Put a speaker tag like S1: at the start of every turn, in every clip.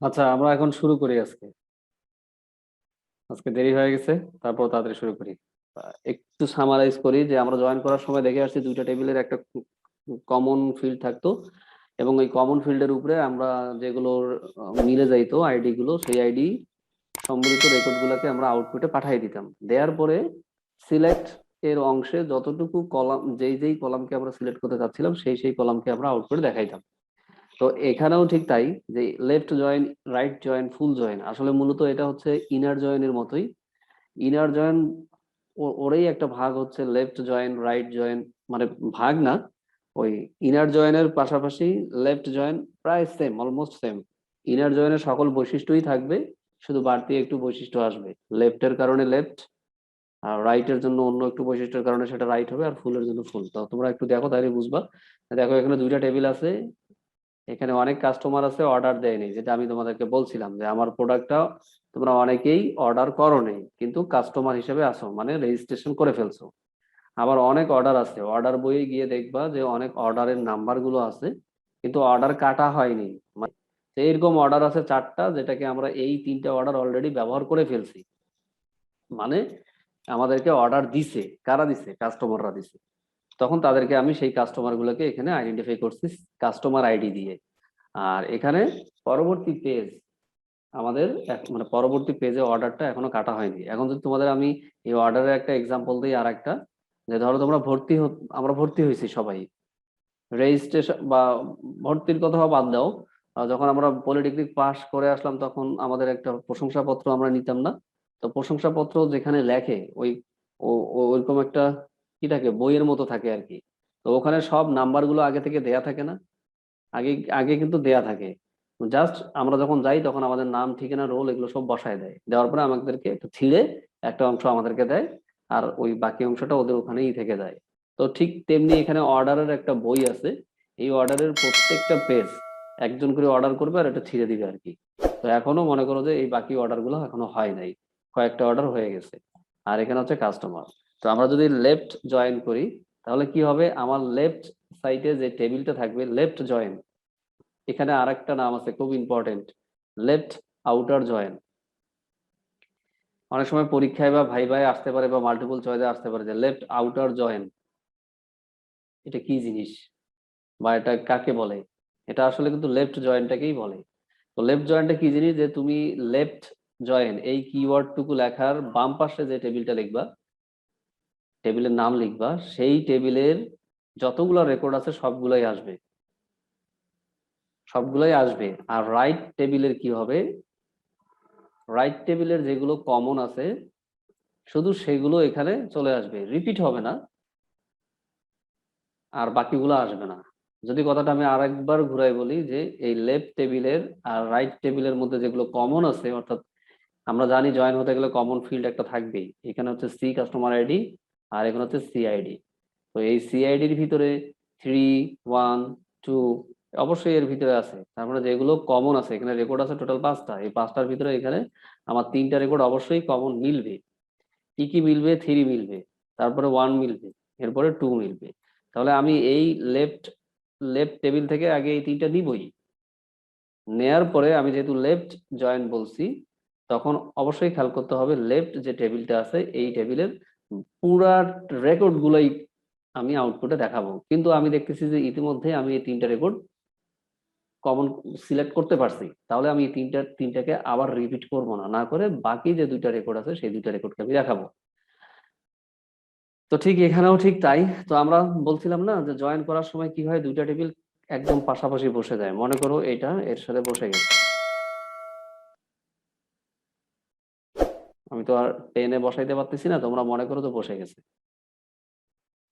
S1: আচ্ছা, আমরা এখন শুরু করি। আজকে আজকে দেরি হয়ে গেছে, তারপর তাড়াতাড়ি শুরু করি। একটু সামারাইজ করি যে আমরা জয়েন করার সময় দেখে আসছি দুইটা টেবিলের একটা কমন ফিল্ড থাকতো, এবং এই কমন ফিল্ডের উপরে আমরা যেগুলোর মিলে যাইতো আইডি গুলো, সেই আইডি সম্বলিত রেকর্ড গুলাকে আমরা আউটপুটে পাঠিয়ে দিতাম। দেওয়ার পরে সিলেক্ট এর অংশে যতটুকু কলাম, যেই যেই কলামকে আমরা সিলেক্ট করতে চাচ্ছিলাম সেই সেই কলামকে আমরা আউটপুটে দেখাইতাম। তো এখানেও ঠিক তাই, যে লেফট জয়েন, রাইট জয়েন, ফুল জয়েন আসলে মূলত এটা হচ্ছে ইনার জয়েনের মতোই। ইনার জয়েন ওরই একটা ভাগ হচ্ছে লেফট জয়েন, রাইট জয়েন, মানে ভাগ না, ওই ইনার জয়েনের পাশাপাশি লেফট জয়েন প্রায় সেম, অলমোস্ট সেম। ইনার জয়েনের সকল বৈশিষ্ট্যই থাকবে, শুধু বাড়তি একটু বৈশিষ্ট্য আসবে। লেফটের কারণে লেফট, আর রাইটের জন্য অন্য একটু বৈশিষ্ট্যের কারণে সেটা রাইট হবে, আর ফুলের জন্য ফুল। তো তোমরা একটু দেখো, তাহলে বুঝবা। দেখো, এখানে দুইটা টেবিল আছে। এখানে অনেক কাস্টমার আছে অর্ডার দেয়নি, যেটা আমি তোমাদেরকে বলছিলাম যে আমার প্রোডাক্টটা তোমরা অনেকেই অর্ডার করো নেই, কিন্তু কাস্টমার হিসেবে আসো, মানে রেজিস্ট্রেশন করে ফেলছো। আবার অনেক অর্ডার আছে, অর্ডার বইয়ে গিয়ে দেখবা যে অনেক অর্ডারের নাম্বার গুলো আছে, কিন্তু অর্ডার কাটা হয়নি। মানে এইরকম অর্ডার আছে চারটা, যেটাকে আমরা এই তিনটা অর্ডার অলরেডি ব্যবহার করে ফেলছি। মানে আমাদেরকে অর্ডার দিছে, কারা দিছে? কাস্টমাররা দিছে। তখন তাদেরকে আমি সেই কাস্টমার গুলোকে এখানে আইডেন্টিফাই করছি কাস্টমার আইডি দিয়ে। আর এখানে পরবর্তী পেজ, আমাদের মানে পরবর্তী পেজে অর্ডারটা এখনো কাটা হয়নি। এখন যদি তোমাদের আমি এই অর্ডারের একটা এক্সাম্পল দিই, আর একটা, যে ধরো তোমরা আমরা ভর্তি হয়েছি সবাই, রেজিস্ট্রেশন বা ভর্তির কথা বাদ দাও। যখন আমরা পলিটেকনিক পাস করে আসলাম তখন আমাদের একটা প্রশংসাপত্র আমরা নিতাম না? তো প্রশংসাপত্র যেখানে লেখে ওই ওইরকম একটা কি থাকে, বইয়ের মতো থাকে আর কি। তো ওখানে সব নাম্বার গুলো আগে থেকে দেয়া থাকে না? আগে আগে কিন্তু দেয়া থাকে। জাস্ট আমরা যখন যাই তখন আমাদের নাম, ঠিকানা, রোল এগুলো সব বসায় দেয়। দেওয়ার পরে আমাদেরকে একটু ছিঁড়ে একটা অংশ আমাদেরকে দেয়, আর ওই বাকি অংশটা ওদের ওখানেই থেকে যায়। তো ঠিক তেমনি এখানে অর্ডারের একটা বই আছে। এই অর্ডারের প্রত্যেকটা পেজ একজন করে অর্ডার করবে আর এটা ছিঁড়ে দিবে আর কি। তো এখনো মনে করো যে এই বাকি অর্ডার গুলো এখনো হয় নাই, কয়েকটা অর্ডার হয়ে গেছে। আর এখানে হচ্ছে কাস্টমার। তো আমরা যদি লেফট জয়েন করি, তাহলে কি হবে? আমার লেফট সাইডে যে টেবিলটা থাকবে লেফট জয়েন, এখানে আরেকটা নাম আছে খুব ইম্পর্টেন্ট, লেফট আউটার জয়েন। অনেক সময় পরীক্ষায় বা ভাইভায় আসতে পারে, বা মাল্টিপল চয়েসে আসতে পারে যে লেফট আউটার জয়েন এটা কি জিনিস, বা এটা কাকে বলে। এটা আসলে কিন্তু লেফট জয়েন্টটাকেই বলে। তো লেফট জয়েন্টটা কি জিনিস, যে তুমি লেফট জয়েন এই কিওয়ার্ড টুকু লেখার বাম পাশে যে টেবিলটা লিখবা, টেবিলের নাম লিখবা, সেই টেবিলের যতগুলো রেকর্ড আছে সবগুলাই আসবে, সবগুলাই আসবে। আর রাইট টেবিলের কি হবে? রাইট টেবিলের যেগুলো কমন আছে শুধু সেগুলো এখানে চলে আসবে, রিপিট হবে না, আর বাকিগুলো আসবে না। যদি কথাটা আমি আরেকবার ঘুরাই বলি, যে এই লেফট টেবিলের আর রাইট টেবিলের মধ্যে যেগুলো কমন আছে, অর্থাৎ আমরা জানি জয়েন হতে গেলে কমন ফিল্ড একটা থাকবেই। এখানে হচ্ছে সি কাস্টমার আইডি, আর এখানে হচ্ছে সিআইডি। তো এই সিআইডির ভিতরে 3, 1, 2 অবশ্যই এর ভিতরে আছে। তার মানে যেগুলো কমন আছে, এখানে রেকর্ড আছে টোটাল 5টা, এই 5টার ভিতরে এখানে আমার 3টা রেকর্ড অবশ্যই কমন মিলবে। কি কি মিলবে? 3 মিলবে, তারপরে 1 মিলবে, এরপরে 2 মিলবে। তাহলে আমি এই লেফট লেফট টেবিল থেকে আগে এই 3টা নিবই। নেয়ার পরে আমি যেহেতু লেফট জয়েন বলছি, তখন অবশ্যই খেয়াল করতে হবে লেফট যে টেবিলটা আছে এই টেবিলের পুরা রেকর্ড গুলাই আমি আউটপুটে দেখাবো। কিন্তু আমি দেখতেছি যে ইতিমধ্যে আমি এই 3টা রেকর্ড কমন সিলেক্ট করতে পারছি, তাহলে আমি এই তিনটাকে আবার রিপিট করবো না, না করে বাকি যে 2টা রেকর্ড আছে সেই 2টা রেকর্ডকে আমি দেখাবো। তো ঠিক এখানেও ঠিক তাই। তো আমরা বলছিলাম না যে জয়েন করার সময় কি হয়, 2টা টেবিল একদম পাশাপাশি বসে যায়। মনে করো এটা এর সাথে বসে গেছে, আমি তো আর টেনে বসাইতে পারতেছি না, তোমরা মনে করো তো বসে গেছে।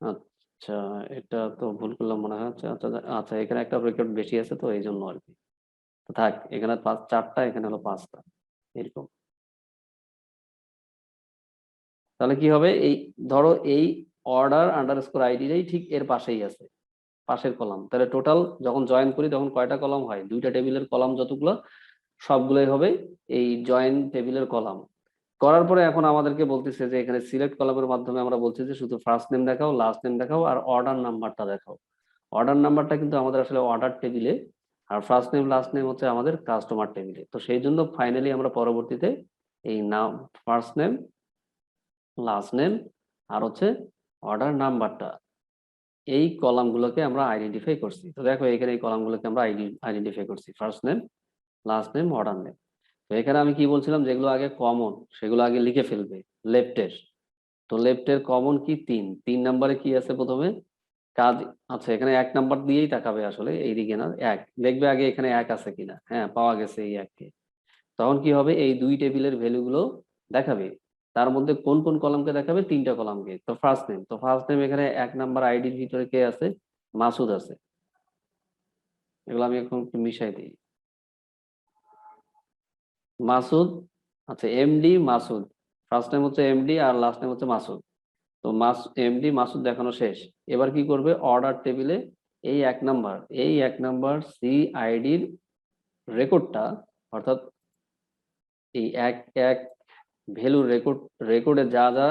S1: আচ্ছা, এটা তো ভুল করলাম মনে হয়। আচ্ছা আচ্ছা আচ্ছা, এখানে একটা রেকর্ড বেশি আছে তো এই জন্য আর কি। তো থাক, এখানে চারটা, এখানে হলো 5টা, এরকম। তাহলে কি হবে? এই ধরো এই অর্ডার আন্ডারস্কোর আইডিটাই ঠিক এর পাশেই আছে, পাশের কলাম। তাহলে টোটাল যখন জয়েন করি তখন কয়টা কলাম হয়? 2টা টেবিলের কলাম যতগুলো, সবগুলোই হবে এই জয়েন টেবিলের কলাম। করার পরে এখন আমাদেরকে বলতেছে যে এখানে সিলেক্ট কলামের মাধ্যমে আমরা বলছি যে শুধু ফার্স্ট নেম দেখাও, লাস্ট নেম দেখাও, আর অর্ডার নাম্বারটা দেখাও। অর্ডার নাম্বারটা কিন্তু আমাদের আসলে অর্ডার টেবিলে আর ফার্স্ট নেম লাস্ট নেম হচ্ছে আমাদের কাস্টমার টেবিলে। তো সেই জন্য ফাইনালি আমরা পরবর্তীতে এই নাম, ফার্স্ট নেম, লাস্ট নেম আর হচ্ছে অর্ডার নাম্বারটা, এই কলামগুলোকে আমরা আইডেন্টিফাই করছি। তো দেখো এখানে এই কলামগুলোকে আমরা আইডেন্টিফাই করছি, first name, last name, order name. তো এখানে আমি কি বলছিলাম, যেগুলো আগে কমন সেগুলো আগে লিখে ফেলবে লেফটের। তো লেফটের কমন কি, 3 নাম্বারে কি আছে প্রথমে কাজ। আচ্ছা এখানে 1 নাম্বার দিয়েই তাকাবে, আসলে এইদিকে না, এক দেখবে আগে এখানে এক আছে কিনা, হ্যাঁ পাওয়া গেছে এই এককে। তখন কি হবে, এই দুই টেবিলের ভ্যালু গুলো দেখাবে। তার মধ্যে কোন কোন কলামকে দেখাবে, 3টা কলামকে। তো ফার্স্ট নেম, তো ফার্স্ট নেম এখানে 1 নাম্বার আইডির ভিতরে কে আছে, মাসুদ আছে। এগুলো আমি এখন একটু মিশাই দিই, মাসুদ। আচ্ছা এমডি মাসুদ, ফার্স্ট নেম হচ্ছে এমডি আর লাস্ট নেম হচ্ছে মাসুদ। তো এমডি মাসুদ দেখানো শেষ। এবার কি করবে, অর্ডার টেবিলে এই 1 নাম্বার, এই 1 নাম্বার সি আইডির রেকর্ডটা, অর্থাৎ এই এক এক ভ্যালু রেকর্ডে যা যা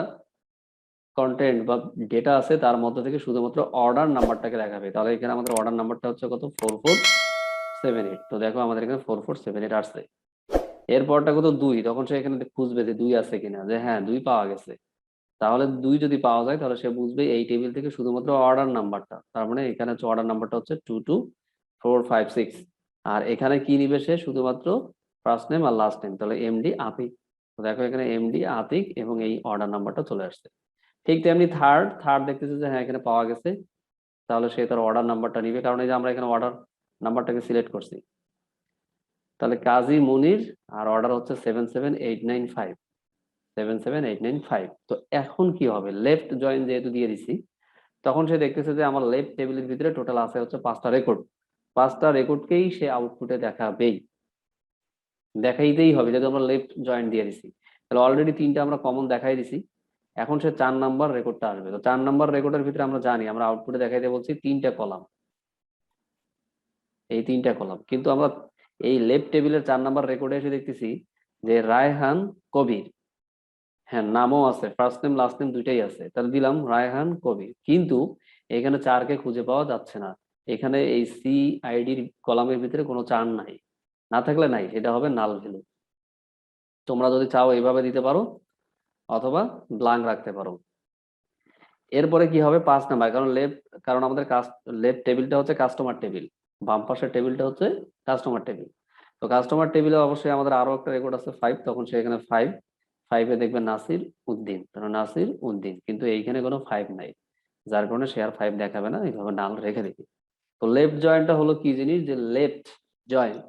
S1: কন্টেন্ট বা ডেটা আছে তার মধ্যে থেকে শুধুমাত্র অর্ডার নাম্বারটাকে দেখাবে। তাহলে এখানে আমাদের অর্ডার নাম্বারটা হচ্ছে কত, 4478। তো দেখো আমাদের এখানে 4478 আসছে। এরপরটা কত, 2, তখন সে এখানে খুঁজবে যে 2 আছে কিনা, যে হ্যাঁ 2 পাওয়া গেছে। তাহলে 2 যদি পাওয়া যায় তাহলে সে বুঝবে এই টেবিল থেকে শুধুমাত্র অর্ডার নাম্বারটা, তার মানে এখানে হচ্ছে অর্ডার নাম্বারটা হচ্ছে 22456। আর এখানে কি নিবে সে, শুধুমাত্র ফার্স্ট নেম আর লাস্ট নেম, তাহলে এমডি আতিক। তো দেখো এখানে এমডি আতিক এবং এই অর্ডার নাম্বারটা চলে আসছে। ঠিক তেমনি থার্ড থার্ড দেখতেছে যে হ্যাঁ এখানে পাওয়া গেছে, তাহলে সে তার অর্ডার নাম্বারটা নিবে, কারণ এই যে আমরা এখানে অর্ডার নাম্বারটাকে সিলেক্ট করছি। তাহলে কাজী মুনির, আর অর্ডার হচ্ছে 77895, 77895। তো এখন কি হবে, লেফট জয়েন যেহেতু দিয়ে দিছি, তখন সে দেখতেছে যে আমার লেফট টেবিলের ভিতরে টোটাল আছে হচ্ছে 5টা রেকর্ড। 5টা রেকর্ডকেই সে আউটপুটে দেখাবেই, দেখাইতেই হবে, যেহেতু আমরা লেফট জয়েন দিয়ে দিছি। তাহলে অলরেডি 3টা আমরা কমন দেখাই দিছি। এখন সে 4 নাম্বার রেকর্ডটা আসবে। তো 4 নাম্বার রেকর্ডের ভিতরে আমরা জানি, আমরা আউটপুটে দেখাইতে বলছি 3টা কলাম, এই 3টা কলাম। কিন্তু আমরা এই লেফট টেবিলের 4 নাম্বার রেকর্ডে এসে দেখতেছি যে রায়হান কবির, হ্যাঁ নামও আছে, ফার্স্ট নেম লাস্ট নেম দুইটাই আছে, তাহলে দিলাম রায়হান কবির। কিন্তু এখানে 4কে খুঁজে পাওয়া যাচ্ছে না। এখানে এই সি আইডির কলামের ভিতরে কোনো 4 নাই, না থাকলে নাই, সেটা হবে নাল ভ্যালু। তোমরা যদি চাও এইভাবে দিতে পারো, অথবা ব্ল্যাঙ্ক রাখতে পারো। এরপরে কি হবে, 5 নাম্বার, কারণ কারণ আমাদের লেফট টেবিলটা হচ্ছে কাস্টমার টেবিল, বাম পাশের টেবিলটা হচ্ছে কাস্টমার টেবিল। তো কাস্টমার টেবিলে অবশ্যই আমাদের আরো একটা রেকর্ড আছে 5, তখন সেখানে 5 দেখবে নাসির উদ্দিন, তাহলে নাসির উদ্দিন, কিন্তু এইখানে কোনো 5 নাই, যার কারণে সে আর 5 দেখাবে না, এইভাবে নাল রেখে দিবি। তো লেফট জয়েন্টটা হলো কি জিনিস, যে লেফট জয়েন্ট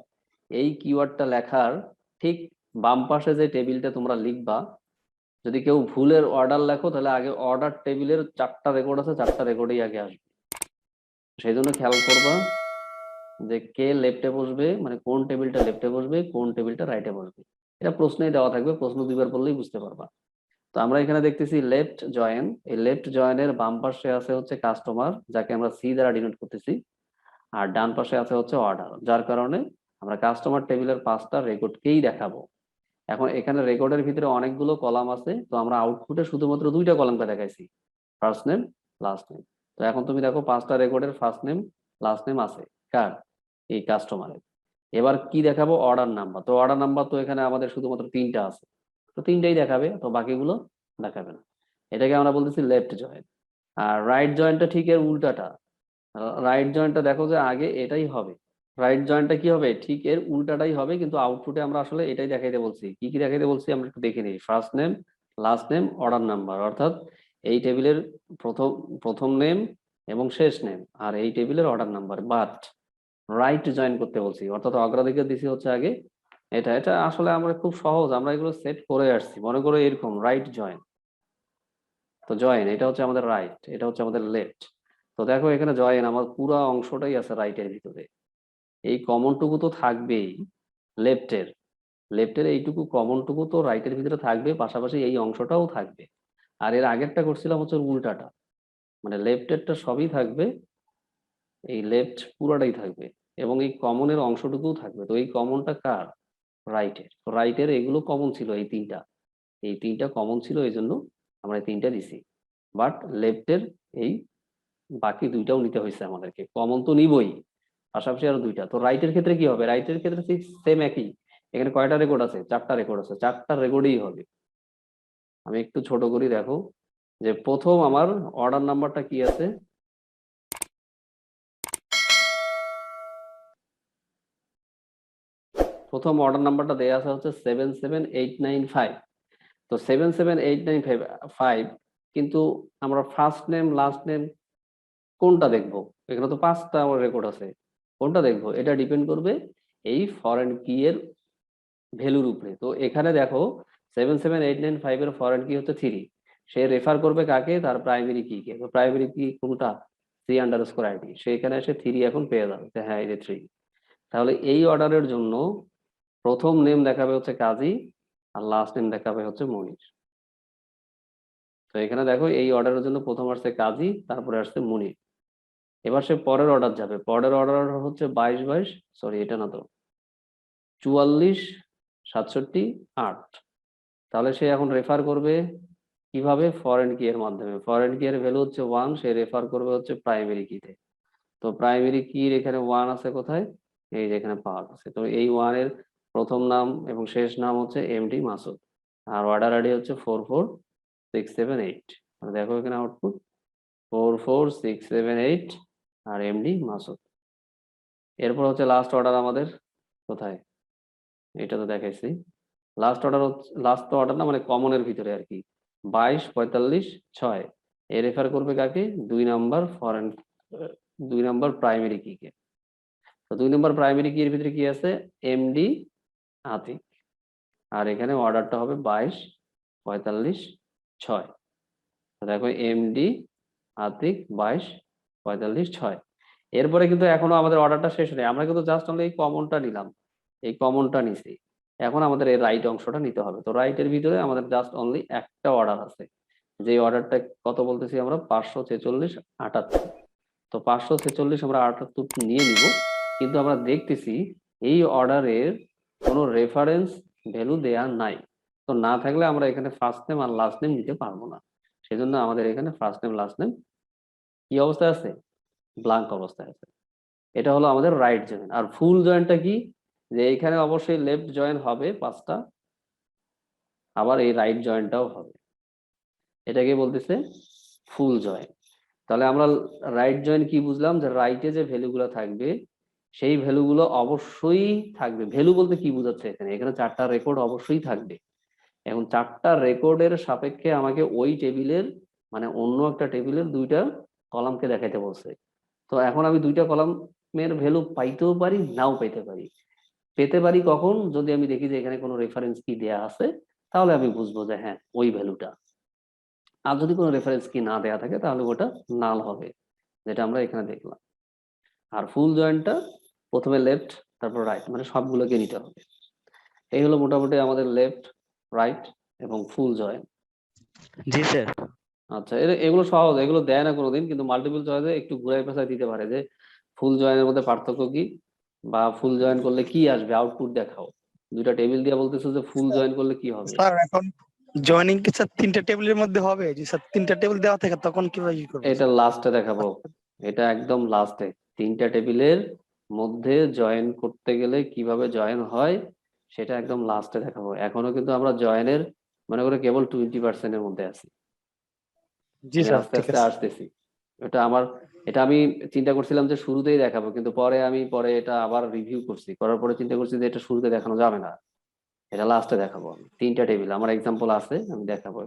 S1: এই কিওয়ার্ডটা লেখার ঠিক বাম পাশে যে টেবিলটা তোমরা লিখবা, যদি কেউ ভুলের অর্ডার লেখো তাহলে আগে অর্ডার টেবিলের 4টা রেকর্ড আছে, 4টা রেকর্ডই আগে আসবে। সেই জন্য খেয়াল করবা যে কে লেফটে বসবে, মানে কোন টেবিলটা লেফটে বসবে, কোন টেবিলটা রাইটে বসবে। এটা প্রশ্নেই দেওয়া থাকবে, প্রশ্ন 2বার পড়লেই বুঝতে পারবা। তো আমরা এখানে দেখতেছি লেফট জয়েন, এই লেফট জয়েনের বাম পাশে আছে হচ্ছে কাস্টমার, যাকে আমরা সি দ্বারা ডিনোট করতেছি, আর ডান পাশে আছে হচ্ছে অর্ডার, যার কারণে আমরা কাস্টমার টেবিলের 5টা রেকর্ডকেই দেখাবো। এখন এখানে রেকর্ডের ভিতরে অনেকগুলো কলাম আছে, তো আমরা আউটপুটে শুধুমাত্র 2টা কলামকে দেখাইছি, ফার্স্ট নেম লাস্ট নেম। তো এখন তুমি দেখো 5টা রেকর্ডের ফার্স্ট নেম লাস্ট নেম আছে কার, এই কাস্টমারের। এবার কি দেখাবো, অর্ডার নাম্বার। তো অর্ডার নাম্বার তো এখানে আমাদের শুধুমাত্র 3টা আছে, তো 3টাই দেখাবে, তো বাকিগুলো দেখাবে না। এটাকে আমরা বলতেছি লেফট জয়েন্ট। আর রাইট জয়েন্টটা ঠিক এর উল্টাটা। রাইট জয়েন্টটা দেখো যে আগে এটাই হবে, রাইট জয়েন্টটা কি হবে, ঠিক এর উল্টাটাই হবে, কিন্তু আউটপুটে আমরা আসলে এটাই দেখাইতে বলছি। কি কি দেখাইতে বলছি আমরা একটু দেখে নিই, first name last name order number, অর্থাৎ এই টেবিলের প্রথম প্রথম নেম এবং শেষ নেম, আর এই টেবিলের order number. But right join করতে বলছি, অর্থাৎ অগ্রাধিকার দিছি হচ্ছে আগে এটা। এটা আসলে আমরা খুব সহজ, আমরা এগুলো সেট করে আসছি। মনে করো এরকম রাইট জয়েন, তো জয়েন এটা হচ্ছে আমাদের রাইট, এটা হচ্ছে আমাদের লেফট। তো দেখো এখানে জয়েন আমার পুরো অংশটাই আছে রাইটের ভিতরে, এই কমনটুকু তো থাকবেই লেফটের, লেফটের এইটুকু কমনটুকু তো রাইটের ভিতরে থাকবে, পাশাপাশি এই অংশটাও থাকবে। আর এর আগেরটা করছিলাম হচ্ছে উল্টাটা, মানে লেফটেরটা সবই থাকবে, এই লেফট পুরোটাই থাকবে, এবং এই কমনের অংশটুকুও থাকবে। তো এই কমনটা কার, রাইটের। তো রাইটের এগুলো কমন ছিল, এই তিনটা কমন ছিল, এই জন্য আমরা এই 3টা দিছি। বাট লেফটের এই বাকি 2টাও নিতে হয়েছে আমাদেরকে, কমন তো নিবই, পাশাপাশি আরো দুইটা। তো রাইটের ক্ষেত্রে কি হবে? রাইটের ক্ষেত্রে ঠিক সেম একই। এখানে কয়টা রেকর্ড আছে? 4টা রেকর্ড আছে, 4টা রেকর্ডই হবে। আমি একটু ছোট করি, দেখো যে প্রথম আমার অর্ডার নাম্বারটা কি আছে। প্রথম অর্ডার নাম্বারটা দেয়া আছে হচ্ছে 77895। তো 77895, কিন্তু আমরা ফার্স্ট নেম লাস্ট নেম কোনটা দেখবো? এখানে তো 5টা আমার রেকর্ড আছে, কোনটা দেখবো এটা ডিপেন্ড করবে এই ফরেন কি এর ভ্যালুর উপরে। তো এখানে দেখো 77895 এর ফরেন কি হচ্ছে 3। সে রেফার করবে কাকে? তার প্রাইমারি কি কে। তো প্রাইমারি কি কোনটা? C underscore ID. সে এখানে এসে 3 এখন পেয়ে যাবে যে হ্যাঁ এই যে 3। তাহলে এই অর্ডারের জন্য প্রথম নেম দেখাবে হচ্ছে কাজী, আর লাস্ট নেম দেখাবে হচ্ছে মনির। তো এখানে দেখো এই অর্ডারের জন্য প্রথম আসছে কাজী, তারপরে আসছে মনির। এবার সে পরের অর্ডার যাবে, পরের অর্ডার হচ্ছে 2222, সরি এটা না তো, 44 67 8। তাহলে সে এখন রেফার করবে কিভাবে? ফরেন কি এর মাধ্যমে। ফরেন কি এর ভ্যালু হচ্ছে 1, সে রেফার করবে হচ্ছে প্রাইমারি কিতে। তো প্রাইমারি কির এখানে 1 আছে কোথায়? এই যে এখানে পাওয়া আছে। তো এই 1 এর প্রথম নাম এবং শেষ নাম হচ্ছে এমডি মাসুদ, আর অর্ডার আইডি হচ্ছে 44678। দেখো এখানে আউটপুট 44678 আর এমডি মাসুদ। এরপর হচ্ছে লাস্ট অর্ডার আমাদের কোথায়? এটা তো দেখাইছি। লাস্ট অর্ডার হচ্ছে, লাস্ট অর্ডার না মানে কমনের ভিতরে আর কি, 22 45 6। এ রেফার করবে কাকে? 2 নাম্বার ফরেন, 2 নাম্বার প্রাইমারি কি কে। তো 2 নাম্বার প্রাইমারি কি এর ভিতরে কি আছে? এমডি আতিক। আর এখানে অর্ডারটা হবে 22 45 6। দেখো এমডি আতিক 22 45 6। এরপরে কিন্তু এখনো আমাদের অর্ডারটা শেষ নেই, আমরা কিন্তু জাস্ট অনলি এই কমনটা নিলাম, এই কমনটা নিছি। এখন আমাদের এই রাইট অংশটা নিতে হবে। তো রাইটের ভিতরে আমাদের জাস্ট অনলি একটা অর্ডার আছে, যে অর্ডারটা কত বলতেছি আমরা? 546 78। তো 546 আমরা 78 নিয়ে নিব, কিন্তু আমরা দেখতেছি এই অর্ডারের কোনো রেফারেন্স ভ্যালু দেয়া নাই। তো না থাকলে আমরা এখানে ফার্স্ট নেম আর লাস্ট নেম নিতে পারবো না। সেজন্য আমাদের এখানে ফার্স্ট নেম লাস্ট নেম কি অবস্থায় আছে? ব্লাঙ্ক অবস্থায় আছে। এটা হলো আমাদের রাইট জয়েন। আর ফুল জয়েনটা কি? যে এখানে অবশ্যই লেফট জয়েন হবে 5টা, আবার এই রাইট জয়েনটাও হবে। এটাকে বলতেছে ফুল জয়েন। তাহলে আমরা রাইট জয়েন কি বুঝলাম? যে রাইটে যে ভ্যালুগুলো থাকবে সেই ভ্যালুগুলো অবশ্যই থাকবে। ভ্যালু বলতে কি বোঝাচ্ছে এখানে? এখানে 4টা রেকর্ড অবশ্যই থাকবে। এখন 4টা রেকর্ডের সাপেক্ষে আমাকে ওই টেবিলের মানে অন্য একটা টেবিলের 2টা কলামকে দেখাইতে বলছে। তো এখন আমি 2টা কলামের ভ্যালু পাইতেও পারি, নাও পাইতে পারি। পেতে পারি কখন? যদি আমি দেখি যে এখানে কোনো রেফারেন্স কি দেয়া আছে, তাহলে আমি বুঝবো যে হ্যাঁ ওই ভ্যালুটা। আর যদি কোনো রেফারেন্স কি না দেয়া থাকে তাহলে ওটা নাল হবে, যেটা আমরা এখানে দেখলাম। আর ফুল জয়েন্টটা প্রথমে লেফট তারপর রাইট, মানে সবগুলোকে নিতে হবে। এই হলো মোটামুটি আমাদের লেফট, রাইট এবং ফুল জয়েন।
S2: জি স্যার।
S1: আচ্ছা, এগুলো সহজ, এগুলো দেয় না কোনোদিন, কিন্তু মাল্টিপল চয়েসে একটু ঘুরাই পেঁচাই দিতে পারে যে ফুল জয়েনের মধ্যে পার্থক্য কি, বা ফুল জয়েন করলে কি আসবে, আউটপুট দেখাও। 2টা টেবিল দিয়ে বলতেছো যে ফুল জয়েন করলে কি হবে।
S2: স্যার এখন জয়েনিং কি স্যার 3টা টেবিলের মধ্যে হবে? যে স্যার 3টা টেবিল দেওয়া থাকে তখন কিভাবে ই করবো
S1: এটা
S2: স্যার?
S1: লাস্টে দেখাবো, এটা একদম লাস্টে। 3টা টেবিলের মধ্যে জয়েন করতে গেলে কিভাবে জয়েন হয় সেটা একদম লাস্টে দেখাবো। এখনো কিন্তু আমরা জয়েনের মনে করে কেবল 20% এর মধ্যে আছি।
S2: জি
S1: আমি
S2: স্যার,
S1: আস্তে
S2: ঠিক
S1: আস্তে
S2: আছে।
S1: আসতেছি। এটা আমি চিন্তা করছিলাম যে শুরুতেই দেখাবো, কিন্তু পরে এটা আবার রিভিউ করছি, করার পরে চিন্তা করছি যে এটা শুরুতে দেখানো যাবে না, এটা লাস্টে দেখাবো। 3টা টেবিল আমার এক্সাম্পল আছে, আমি দেখাবো।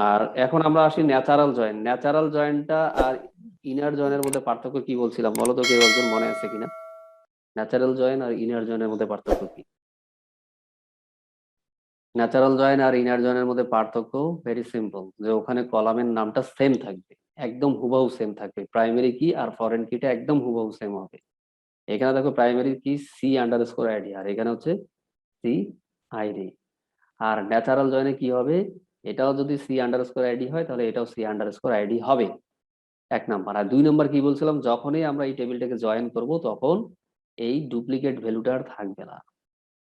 S1: আর এখন আমরা আসি ন্যাচারাল জয়েন। ন্যাচারাল জয়েনটা আর ইনার জয়েনের মধ্যে পার্থক্য কি বলছিলাম বলো তো, কেউ একজন মনে আছে কিনা? ন্যাচারাল জয়েন আর ইনার জয়েনের মধ্যে পার্থক্য কি? ন্যাচারাল জয়েন আর ইনার জয়েনের মধ্যে পার্থক্য ভেরি সিম্পল, যে ওখানে কলামের নামটা সেম থাকবে, একদম হুবহু সেম থাকবে। প্রাইমারি কি আর ফরেন কিটা একদম হুবহু সেম হবে। এখানে দেখো প্রাইমারি কি সি আন্ডারস্কোর আইডি, আর এখানে হচ্ছে সি আইডি। আর ন্যাচারাল জয়েনে কি হবে? এটাও যদি সি আন্ডারস্কোর আইডি হয় তাহলে এটাও সি আন্ডারস্কোর আইডি হবে, 1 নাম্বার। আর 2 নাম্বার কি বলছিলাম? যখনই আমরা এই টেবিলটাকে জয়েন করব তখন এই ডুপ্লিকেট ভ্যালুটা আর থাকবে না,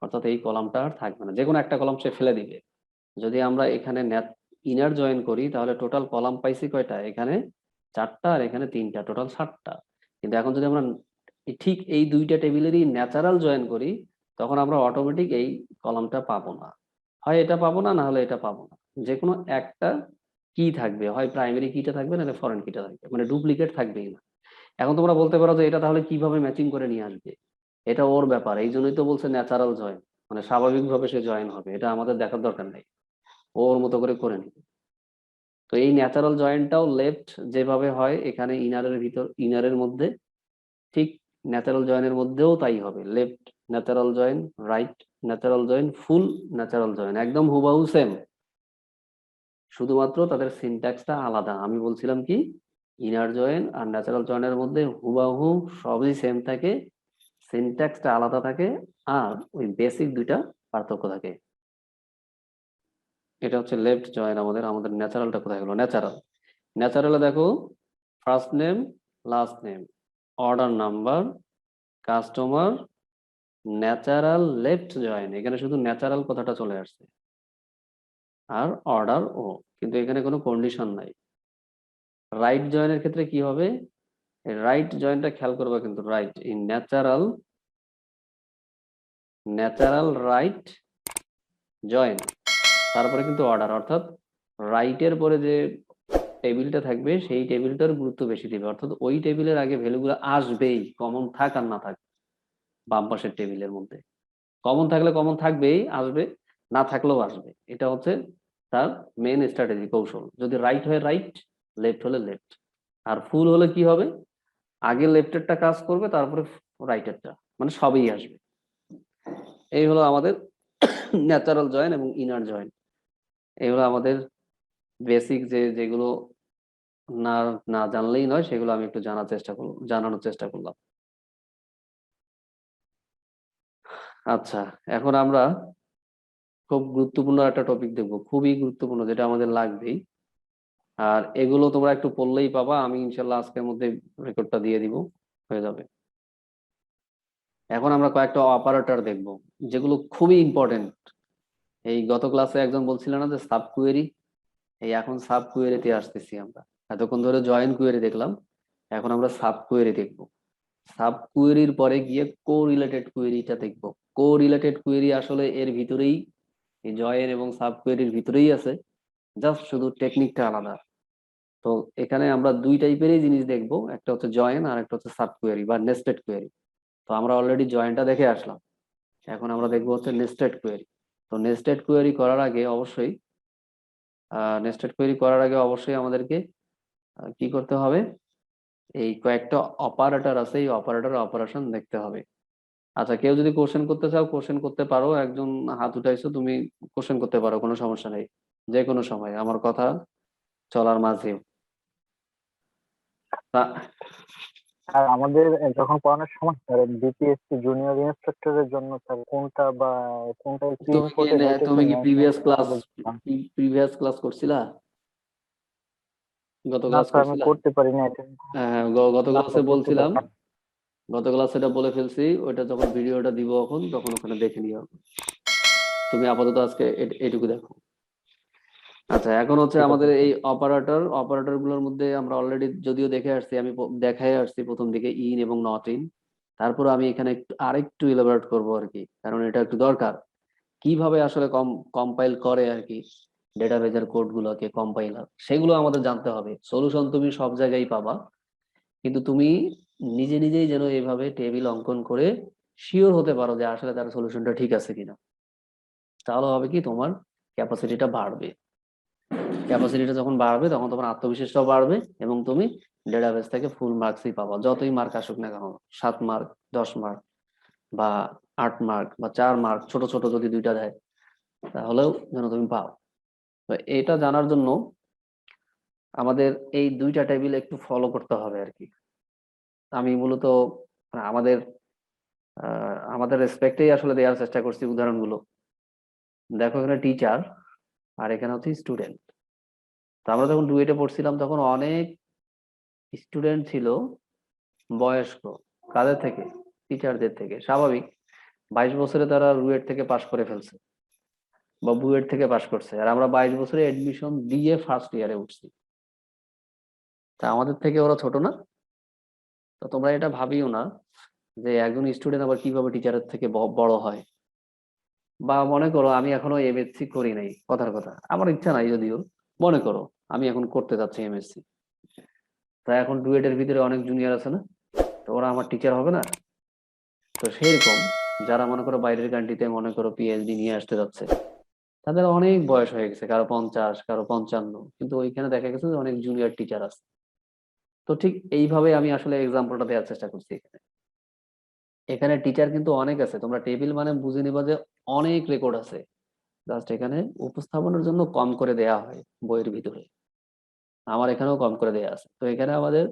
S1: অর্থাৎ এই কলামটা আর থাকবে না, যে কোনো একটা কলাম সে ফেলে দিবে। যদি আমরা এখানে ইনার জয়েন করি তাহলে টোটাল কলাম পাইছি কয়টা? এখানে 4টা আর এখানে 3টা, টোটাল 7টা। কিন্তু এখন যদি আমরা ঠিক এই দুইটা টেবিলেরই ন্যাচারাল জয়েন করি, তখন আমরা অটোমেটিক এই কলামটা পাবো না। হয় এটা পাবো না, না হলে এটা পাবো না। যে কোনো একটা কি থাকবে, হয় প্রাইমারি কিটা থাকবে, নাহলে ফরেন কিটা থাকবে, মানে ডুপ্লিকেট থাকবেই না। এখন তোমরা বলতে পারো যে এটা তাহলে কিভাবে ম্যাচিং করে নিয়ে আসবে, এটা ওর ব্যাপার, এই জন্যই তো বলছে ন্যাচারাল জয়েন, মানে স্বাভাবিকভাবে সে জয়েন হবে, এটা আমাদের দেখার দরকার নেই, ও ওর মতো করে করে নিবে। তো এই ন্যাচারাল জয়েন্টটাও লেফট যেভাবে হয় এখানে ইনারের মধ্যে, ঠিক ন্যাচারাল জয়েনের মধ্যেও তাই হবে। Left natural join, right natural join, full natural join, একদম হুবাহু সেম, শুধুমাত্র তাদের সিনট্যাক্সটা আলাদা। আমি বলছিলাম কি, ইনার জয়েন আর ন্যাচারাল জয়েনের মধ্যে হুবাহু সবই সেম থাকে, সিনট্যাক্সটা আলাদা থাকে, আর ওই বেসিক দুইটা পার্থক্য থাকে। এটা হচ্ছে লেফট জয়েন। আমাদের আমাদের ন্যাচারালটা কোথায় গেলো? ন্যাচারাল, ন্যাচারালে দেখো first name, last name, order number, customer, natural left join, এখানে শুধু ন্যাচারাল কথাটা চলে আসছে, আর অর্ডার ও, কিন্তু এখানে কোনো কন্ডিশন নাই। রাইট জয়েনের ক্ষেত্রে কি হবে? রাইট জয়েনটা খেয়াল করবা কিন্তু, right in natural, natural right join, তারপরে কিন্তু অর্ডার, অর্থাৎ রাইটের পরে যে টেবিলটা থাকবে সেই টেবিলটার গুরুত্ব বেশি দিবে, অর্থাৎ ওই টেবিলের আগে ভ্যালুগুলো আসবেই, কমন থাক আর না থাক। বাম পাশের টেবিলের মধ্যে কমন থাকলে কমন থাকবেই, আসবে, না থাকলেও আসবে। এটা হচ্ছে তার মেন স্ট্র্যাটেজি, কৌশল। যদি রাইট হয় রাইট, লেফট হলে লেফট। আর ফুল হলে কি হবে? আগে লেফটেরটা কাজ করবে, তারপরে রাইটেরটা, মানে সবই আসবে। এই হলো আমাদের ন্যাচারাল জয়েন এবং ইনার জয়েন। এই হলো আমাদের বেসিক যেগুলো না না জানলেই নয়, সেগুলো আমি একটু জানানোর চেষ্টা করলাম। আচ্ছা, এখন আমরা খুব গুরুত্বপূর্ণ একটা টপিক দেখবো, খুবই গুরুত্বপূর্ণ, যেটা আমাদের লাগবেই। আর এগুলো তোমরা একটু পড়লেই পাবা, আমি ইনশাল্লাহ আজকের মধ্যে রেকর্ডটা দিয়ে দিব, হয়ে যাবে। এখন আমরা কয়েকটা অপারেটর দেখবো, যেগুলো খুবই ইম্পর্টেন্ট। এই গত ক্লাসে একজন বলছিল না যে সাব কুয়েরি, এই এখন সাব কুয়েরিতে আসতেছি আমরা। এতক্ষণ ধরে জয়েন কুয়েরি দেখলাম, এখন আমরা সাব কুয়েরি দেখবো। সাব কুয়েরির পরে গিয়ে কো রিলেটেড কুয়েরিটা দেখবো। কো রিলেটেড কুয়েরি আসলে এর ভিতরেই, এই জয়েন এবং সাব কুয়েরির ভিতরেই আছে, জাস্ট শুধু টেকনিকটা আলাদা। তো এখানে আমরা দুই টাইপেরই জিনিস দেখবো, একটা হচ্ছে জয়েন আর একটা হচ্ছে সাব কুয়েরি বা নেস্টেড কুয়েরি। তো আমরা অলরেডি জয়েনটা দেখে আসলাম, এখন আমরা দেখবো হচ্ছে নেস্টেড কুয়েরি। তো নেস্টেড কুয়েরি করার আগে অবশ্যই আমাদেরকে কি করতে হবে? এই কয়েকটা অপারেটর আছে, এই অপারেটর অপারেশন দেখতে হবে। আচ্ছা, কেউ যদি কোশ্চেন করতে চাও কোশ্চেন করতে পারো, একজন হাত উঠাইছো, তুমি কোশ্চেন করতে পারো, কোনো সমস্যা নেই, যে কোনো সময় আমার কথা চলার মাঝে।
S3: আর আমাদের যখন পড়ানোর সময় স্যার বিপিএসসি জুনিয়র ইন্সট্রাক্টরের জন্য স্যার কোনটা একটু ইম্পর্টেন্ট এটা একটু
S1: তুমি কি
S3: মেনশন করে বলছিলাম।
S1: প্রিভিয়াস ক্লাস করছিলা? গত
S3: না
S1: ক্লাস
S3: স্যার আমি
S1: করছিলা?
S3: করতে পারি না এটা।
S1: হ্যাঁ, গত
S3: না
S1: ক্লাসে
S3: স্যার করতে
S1: বলছিলাম,
S3: পারি না।
S1: গত ক্লাসে এটা বলে ফেলছি, ওইটা যখন ভিডিওটা দিব এখন, তখন ওখানে দেখে নিও। তুমি আপাতত আজকে এটুকু দেখো। আচ্ছা, এখন হচ্ছে
S3: ঠিক আছে
S1: আমাদের এই
S3: স্যার।
S1: অপারেটর গুলোর মধ্যে আমরা অলরেডি যদিও দেখে আসছি, আমি দেখাই আসছি প্রথম দিকে ইন এবং নট ইন। তারপর আমি এখানে একটু আরেকটু ইলাবোরেট করবো আর কি, কারণ এটা একটু দরকার, কিভাবে আসলে কম্পাইল করে আর কি, ডেটাবেজের কোড গুলোকে কম্পাইলার, সেগুলো আমাদের জানতে হবে। সলিউশন তুমি সব জায়গায় পাবা, কিন্তু তুমি নিজে নিজেই যেন এইভাবে টেবিল অঙ্কন করে শিওর হতে পারো যে আসলে তার সলিউশনটা ঠিক আছে কিনা। তাহলে হবে কি, তোমার ক্যাপাসিটিটা বাড়বে। ক্যাপাসিটিটা যখন বাড়বে তখন তোমার আত্মবিশ্বাসটাও বাড়বে, এবং তুমি ডেটাবেস থেকে ফুল মার্কসই পাবা, যতই মার্ক আসুক না কেন, 7 মার্ক, 10 মার্ক, বা 8 মার্ক, বা 4 মার্ক, ছোট ছোট যদি দুইটা দেয়, তাহলেও যেন তুমি পাও। তো এটা জানার জন্য আমাদের এই দুইটা টেবিল একটু ফলো করতে হবে আর কি। আমি মূলত আমাদের আমাদের রেসপেক্টেই আসলে দেওয়ার চেষ্টা করছি উদাহরণগুলো। দেখো এখানে টিচার, আর এখানে হচ্ছে স্টুডেন্ট। তো আমরা যখন ডুয়েটে পড়ছিলাম তখন অনেক স্টুডেন্ট ছিল বয়স্ক, কাদের থেকে? টিচারদের থেকে, স্বাভাবিক। 22 বছরে তারা রুয়েট থেকে পাশ করে ফেলছে বা বুয়েট থেকে পাশ করছে, আর আমরা 22 বছরে এডমিশন দিয়ে ফার্স্ট ইয়ারে উঠছি। তা আমাদের থেকে ওরা ছোট না? তো তোমরা এটা ভাবিও না যে একজন স্টুডেন্ট আবার কিভাবে টিচারের থেকে বড় হয়। বা মনে করো আমি এখনো এমএসসি করি নাই, কথার কথা, আমার ইচ্ছা নাই যদিও, মনে করো আমি এখন করতে যাচ্ছি এমএসসি। তা এখন ডুয়েটের ভিতরে অনেক জুনিয়র আছে না, তো ওরা আমার টিচার হবে না? তো সেরকম যারা মনে করো বাইরের কান্ট্রিতে মনে করো পিএইচডি নিয়ে আসতে যাচ্ছে, তাদের অনেক বয়স হয়ে গেছে, কারো 50, কারো 55, কিন্তু ওইখানে দেখা গেছে যে অনেক জুনিয়র টিচার আছে। তো ঠিক এইভাবে আমি আসলে এক্সাম্পলটা দেওয়ার চেষ্টা করছি এখানে। এখানে টিচার কিন্তু অনেক আছে, তোমরা টেবিল মানে বুঝে নিবা যে অনেক রেকর্ড আছে, জাস্ট এখানে উপস্থাপনের জন্য কম করে দেয়া হয় বইয়ের ভিতরে। আমার এখানেও কম করে দেয়া আছে। তো এখানে আমাদের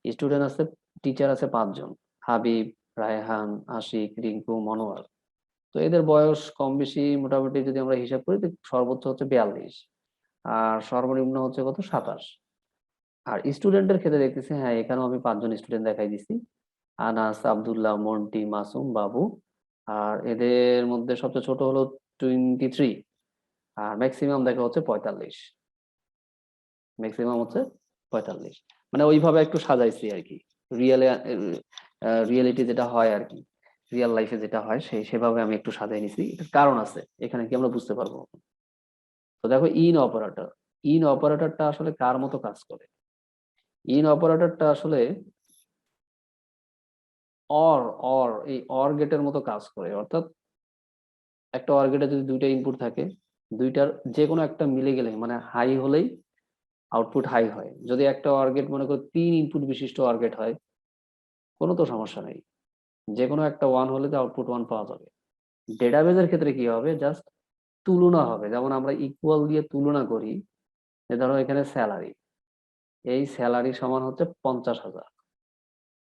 S1: স্টুডেন্ট আছে, টিচার আছে 5 জন: হাবিব, রায়হান, আশিক, রিঙ্কু, মনোয়ার। তো এদের বয়স কম বেশি মোটামুটি যদি আমরা হিসাব করি, তো সর্বোচ্চ হচ্ছে 42, আর সর্বনিম্ন হচ্ছে কত, 27। আর স্টুডেন্টের ক্ষেত্রে দেখতেছি, হ্যাঁ এখানেও আমি 5 জন স্টুডেন্ট দেখাই দিছি: আনাস, আব্দুল্লাহ, মন্টি, মাসুম, বাবু। আর এদের মধ্যে সবচেয়ে ছোট হলো 23, আর ম্যাক্সিমাম দেখা হচ্ছে 45। ম্যাক্সিমাম হচ্ছে 45। মানে ওইভাবে একটু সাজাইছি আর কি, রিয়েল রিয়েলিটি যেটা হয় আর কি, রিয়েল লাইফে যেটা হয় সেভাবে আমি একটু সাজাই নিছি। এটার কারণ আছে, এখানে কি আমরা বুঝতে পারবো। তো দেখো, ইন অপারেটর, ইন অপারেটরটা আসলে কার মতো কাজ করে? ইন অপারেটরটা আসলে অর অর এই অর গেটের মতো কাজ করে। অর্থাৎ একটা অর গেটে যদি দুইটা ইনপুট থাকে, দুইটার যে কোনো একটা মিলে গেলে, মানে হাই হলেই আউটপুট হাই হয়। যদি একটা অর গেট মনে করো 3 ইনপুট বিশিষ্ট অর গেট হয়, কোনো তো সমস্যা নেই, যে কোনো একটা 1 হলে তো আউটপুট 1 পাওয়া যাবে। ডেটাবেজের ক্ষেত্রে কি হবে, জাস্ট তুলনা হবে। যেমন আমরা ইকুয়াল দিয়ে তুলনা করি, যে ধরো এখানে স্যালারি, এই স্যালারি সমান হচ্ছে 50,000।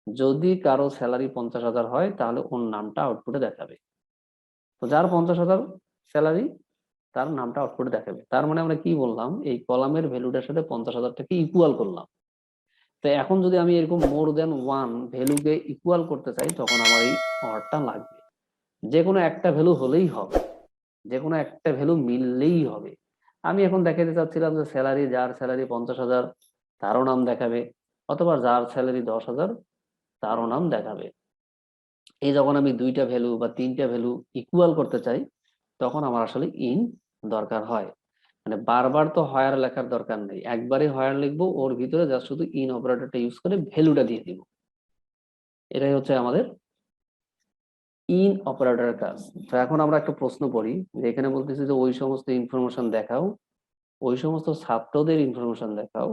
S1: যদি কারো স্যালারি 50,000 হয়, তাহলে ওর নামটা আউটপুটে দেখাবে। তো যার 50,000 স্যালারি, তার নামটা আউটপুটে দেখাবে। তার মানে আমরা কি বললাম, এই কলামের ভ্যালুটার সাথে 50,000টাকে ইকুয়াল করলাম। তো এখন যদি আমি এরকম মোর দেন 1 ভ্যালুকে ইকুয়াল করতে চাই, তখন আমার এই অরটা লাগবে। যে কোনো একটা ভ্যালু হলেই হবে, যে কোনো একটা ভ্যালু মিললেই হবে। আমি এখন দেখাতে চাচ্ছিলাম যে স্যালারি, যার স্যালারি 50,000 তারও নাম দেখাবে, অথবা যার স্যালারি 10,000 তারও নাম দেখাবে। এই যখন আমি দুইটা ভ্যালু বা তিনটা ভ্যালু ইকুয়াল করতে চাই, তখন আমার আসলে ইন দরকার হয়। মানে বারবার তো হয়ার লেখার দরকার নেই, একবারে হয়ার লিখবো, ওর ভিতরে জাস্ট শুধু ইন অপারেটরটা ইউজ করে ভ্যালুটা দিয়ে দিব। এটাই হচ্ছে আমাদের ইন অপারেটরের কাজ। তো এখন আমরা একটা প্রশ্ন করি, যে এখানে বলতেছি যে ওই সমস্ত ইনফরমেশন দেখাও, ওই সমস্ত ছাত্রদের ইনফরমেশন দেখাও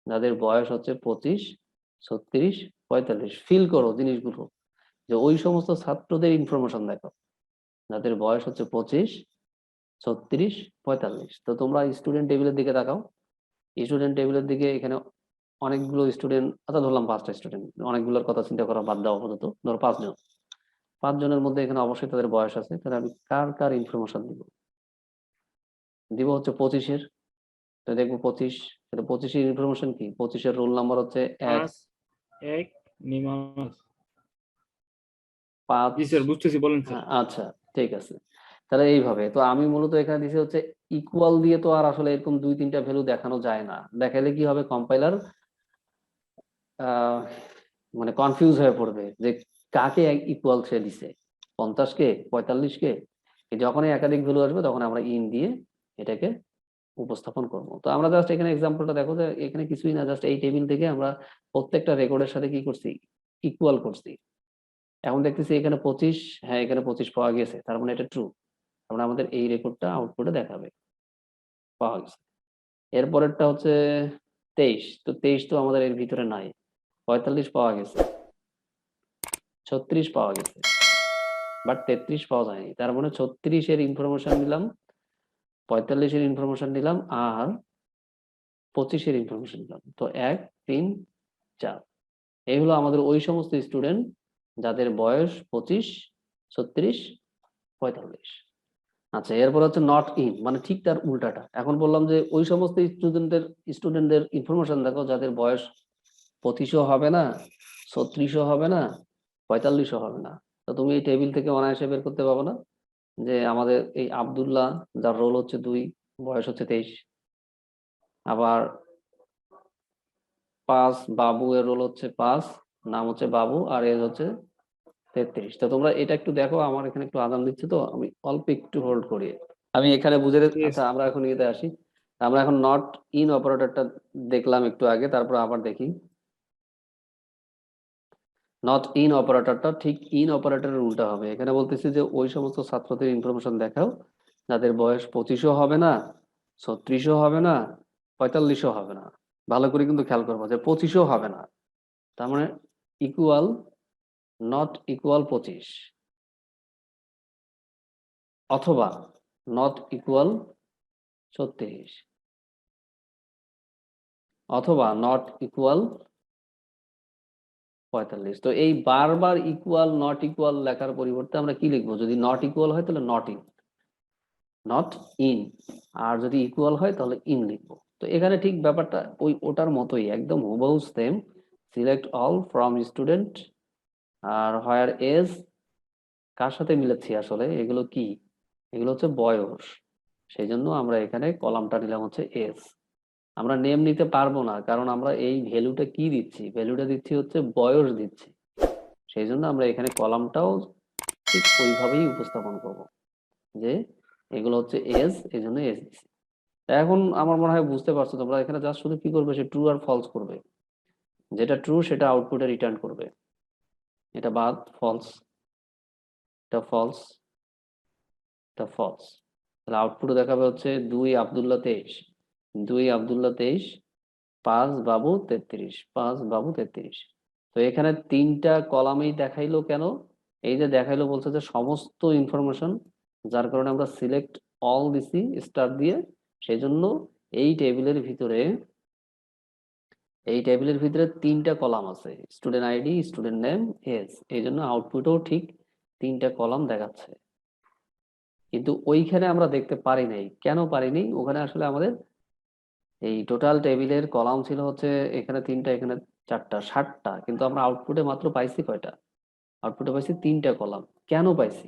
S1: যাদের বয়স হচ্ছে 25, 36, 45। ফিল করো জিনিসগুলো, যে ওই সমস্ত ছাত্রদের ইনফরমেশন দেখাও যাদের বয়স হচ্ছে 25, 36, 45। তো তোমরা স্টুডেন্ট টেবিলের দিকে তাকাও। স্টুডেন্ট টেবিলের দিকে এখানে অনেকগুলো স্টুডেন্ট, আচ্ছা ধরলাম 5টা স্টুডেন্ট, অনেকগুলোর কথা চিন্তা করা বাদ দেওয়া আপাতত, ধরো 5 জন। 5 জনের মধ্যে এখানে অবশ্যই তাদের বয়স আছে, তাহলে আমি কার কার ইনফরমেশন দিব? দিব হচ্ছে 25-এর। তো দেখবো 25, তাহলে 25-এর ইনফরমেশন কি? 25-এর রোল নাম্বার হচ্ছে 1,
S4: আনাস 1 নিমাস।
S1: 5।
S4: জি স্যার, বুঝতেছি, বলেন স্যার।
S1: আচ্ছা, ঠিক আছে। তাহলে এইভাবে তো আমি মূলত এখানে দিছি হচ্ছে ইকুয়াল দিয়ে, তো আর আসলে এরকম 2-3টা ভ্যালু দেখানো যায় না। দেখাইলে কি হবে, কম্পাইলার মানে কনফিউজ হয়ে পড়বে যে কাকে ইকুয়াল সে দিছে, 50-কে, 45-কে। যখনই একাধিক ভ্যালু আসবে, তখন আমরা ইন দিয়ে এটাকে উপস্থাপন করব। তো আমরা জাস্ট এখানে এক্সাম্পলটা দেখো, যে এখানে কিছুই না, জাস্ট এই টেবিল থেকে আমরা প্রত্যেকটা রেকর্ডের সাথে কি করছি, ইকুয়াল করছি। এখন দেখতেছি এখানে 25, হ্যাঁ এখানে 25 পাওয়া গেছে, তার মানে এটা ট্রু। তার মানে আমাদের এই রেকর্ডটা আউটপুটে দেখাবে পাওয়া গেছে। এরপরেরটা হচ্ছে 23, তো 23 তো আমাদের এর ভিতরে নাই। 45 পাওয়া গেছে, 36 পাওয়া গেছে, বাট 33 পাওয়া যায়নি। তার মানে 36-এর ইনফরমেশন নিলাম, 45-এর ইনফরমেশন নিলাম, আর 25-এর ইনফরমেশন নিলাম। তো 1, 3, 4, এই হলো আমাদের ওই সমস্ত স্টুডেন্ট যাদের বয়স 25, 36, 45। আচ্ছা, এরপর হচ্ছে নট ইন, মানে ঠিক তার উল্টাটা। এখন বললাম যে ওই সমস্ত স্টুডেন্টদের ইনফরমেশন দেখো যাদের বয়স 25-ও হবে না, 36-ও হবে না, 45-ও হবে না। তো তুমি এই টেবিল থেকে অনায়াসে বের করতে পারবে না যে আমাদের এই আব্দুল্লাহ, যার রোল হচ্ছে 2, বয়স হচ্ছে 23। আবার 5, বাবু এর রোল হচ্ছে 5, নাম হচ্ছে বাবু আর এজ হচ্ছে 33। তো তোমরা এটা একটু দেখো, আমার এখানে একটু আজান দিচ্ছে তো আমি অল্প একটু হোল্ড করি। আমি এখানে বুঝে
S4: ঠিক আছে।
S1: আচ্ছা আমরা এখন ইয়েতে আসি। আমরা এখন নট ইন অপারেটরটা দেখলাম একটু আগে, তারপর আবার দেখি। নট ইন অপারেটরটা ঠিক ইন অপারেটরের উল্টা হবে। এখানে বলতেছি যে ওই সমস্ত ছাত্রদের ইনফরমেশন দেখাও যাদের বয়স 25ও হবে না, 36ও হবে না, 45ও হবে না। ভালো করে কিন্তু খেয়াল করবো যে 25ও হবে না, তার মানে ইকুয়াল, নট ইকুয়াল 25, অথবা নট ইকুয়াল 36, অথবা নট ইকুয়াল 45। তো এই বারবার ইকুয়াল নট ইকুয়াল লেখার পরিবর্তে আমরা কি লিখবো? যদি নট ইকুয়াল হয় তাহলে নট ইন, নট ইন, আর যদি ইকুয়াল হয় তাহলে ইন লিখবো। তো এখানে ঠিক ব্যাপারটা ওই ওটার মতোই একদম হুবহু same. Select all from student, আর হোয়ার এজ কার সাথে মিলাচ্ছি আসলে, এগুলো কি, এগুলো হচ্ছে বয়স, সেই জন্য আমরা এখানে কলামটা নিলাম হচ্ছে এজ। আমরা নেম নিতে পারবো না, কারণ আমরা এই ভ্যালুটা কি দিচ্ছি, ভ্যালুটা দিচ্ছি হচ্ছে বয়স দিচ্ছি, সেই জন্য আমরা এখানে কলামটাও ঠিক ওইভাবেই উপস্থাপন করব যে এগুলো হচ্ছে এজ, এই জন্য এজ দিচ্ছি। এখন আমার মনে হয় বুঝতে পারছো তোমরা। এখানে জাস্ট শুধু কি করবে, সে ট্রু আর ফলস করবে, যেটা ট্রু সেটা আউটপুটে রিটার্ন করবে। এটা বাদ, ফলস, এটা ফলস, এটা ফলস, তাহলে আউটপুটে দেখাবে হচ্ছে 2 আব্দুল্লাহ 23, 2 আব্দুল্লাহ 23, 5 বাবু 33, 5 বাবু 33। তো এখানে তিনটা কলামেই দেখাইলো কেন? এই যে দেখাইলো বলছে যে সমস্ত ইনফরমেশন, যার কারণে আমরা সিলেক্ট অল দিছি স্টার দিয়ে। সেই জন্য এই টেবিলের ভিতরে, এই টেবিলের ভিতরে তিনটা কলাম আছে, student ID, student name, age, এই জন্য আউটপুটেও ঠিক তিনটা কলাম দেখাচ্ছে। কিন্তু ওইখানে আমরা দেখতে পারি নাই, কেন পারিনি? ওখানে আসলে আমাদের এই টোটাল টেবিলের কলাম ছিল হচ্ছে এখানে তিনটা, এখানে চারটা, 60টা, কিন্তু আমরা আউটপুটে মাত্র পাইছি কয়টা? আউটপুটে পাইছি তিনটা কলাম। কেন পাইছি?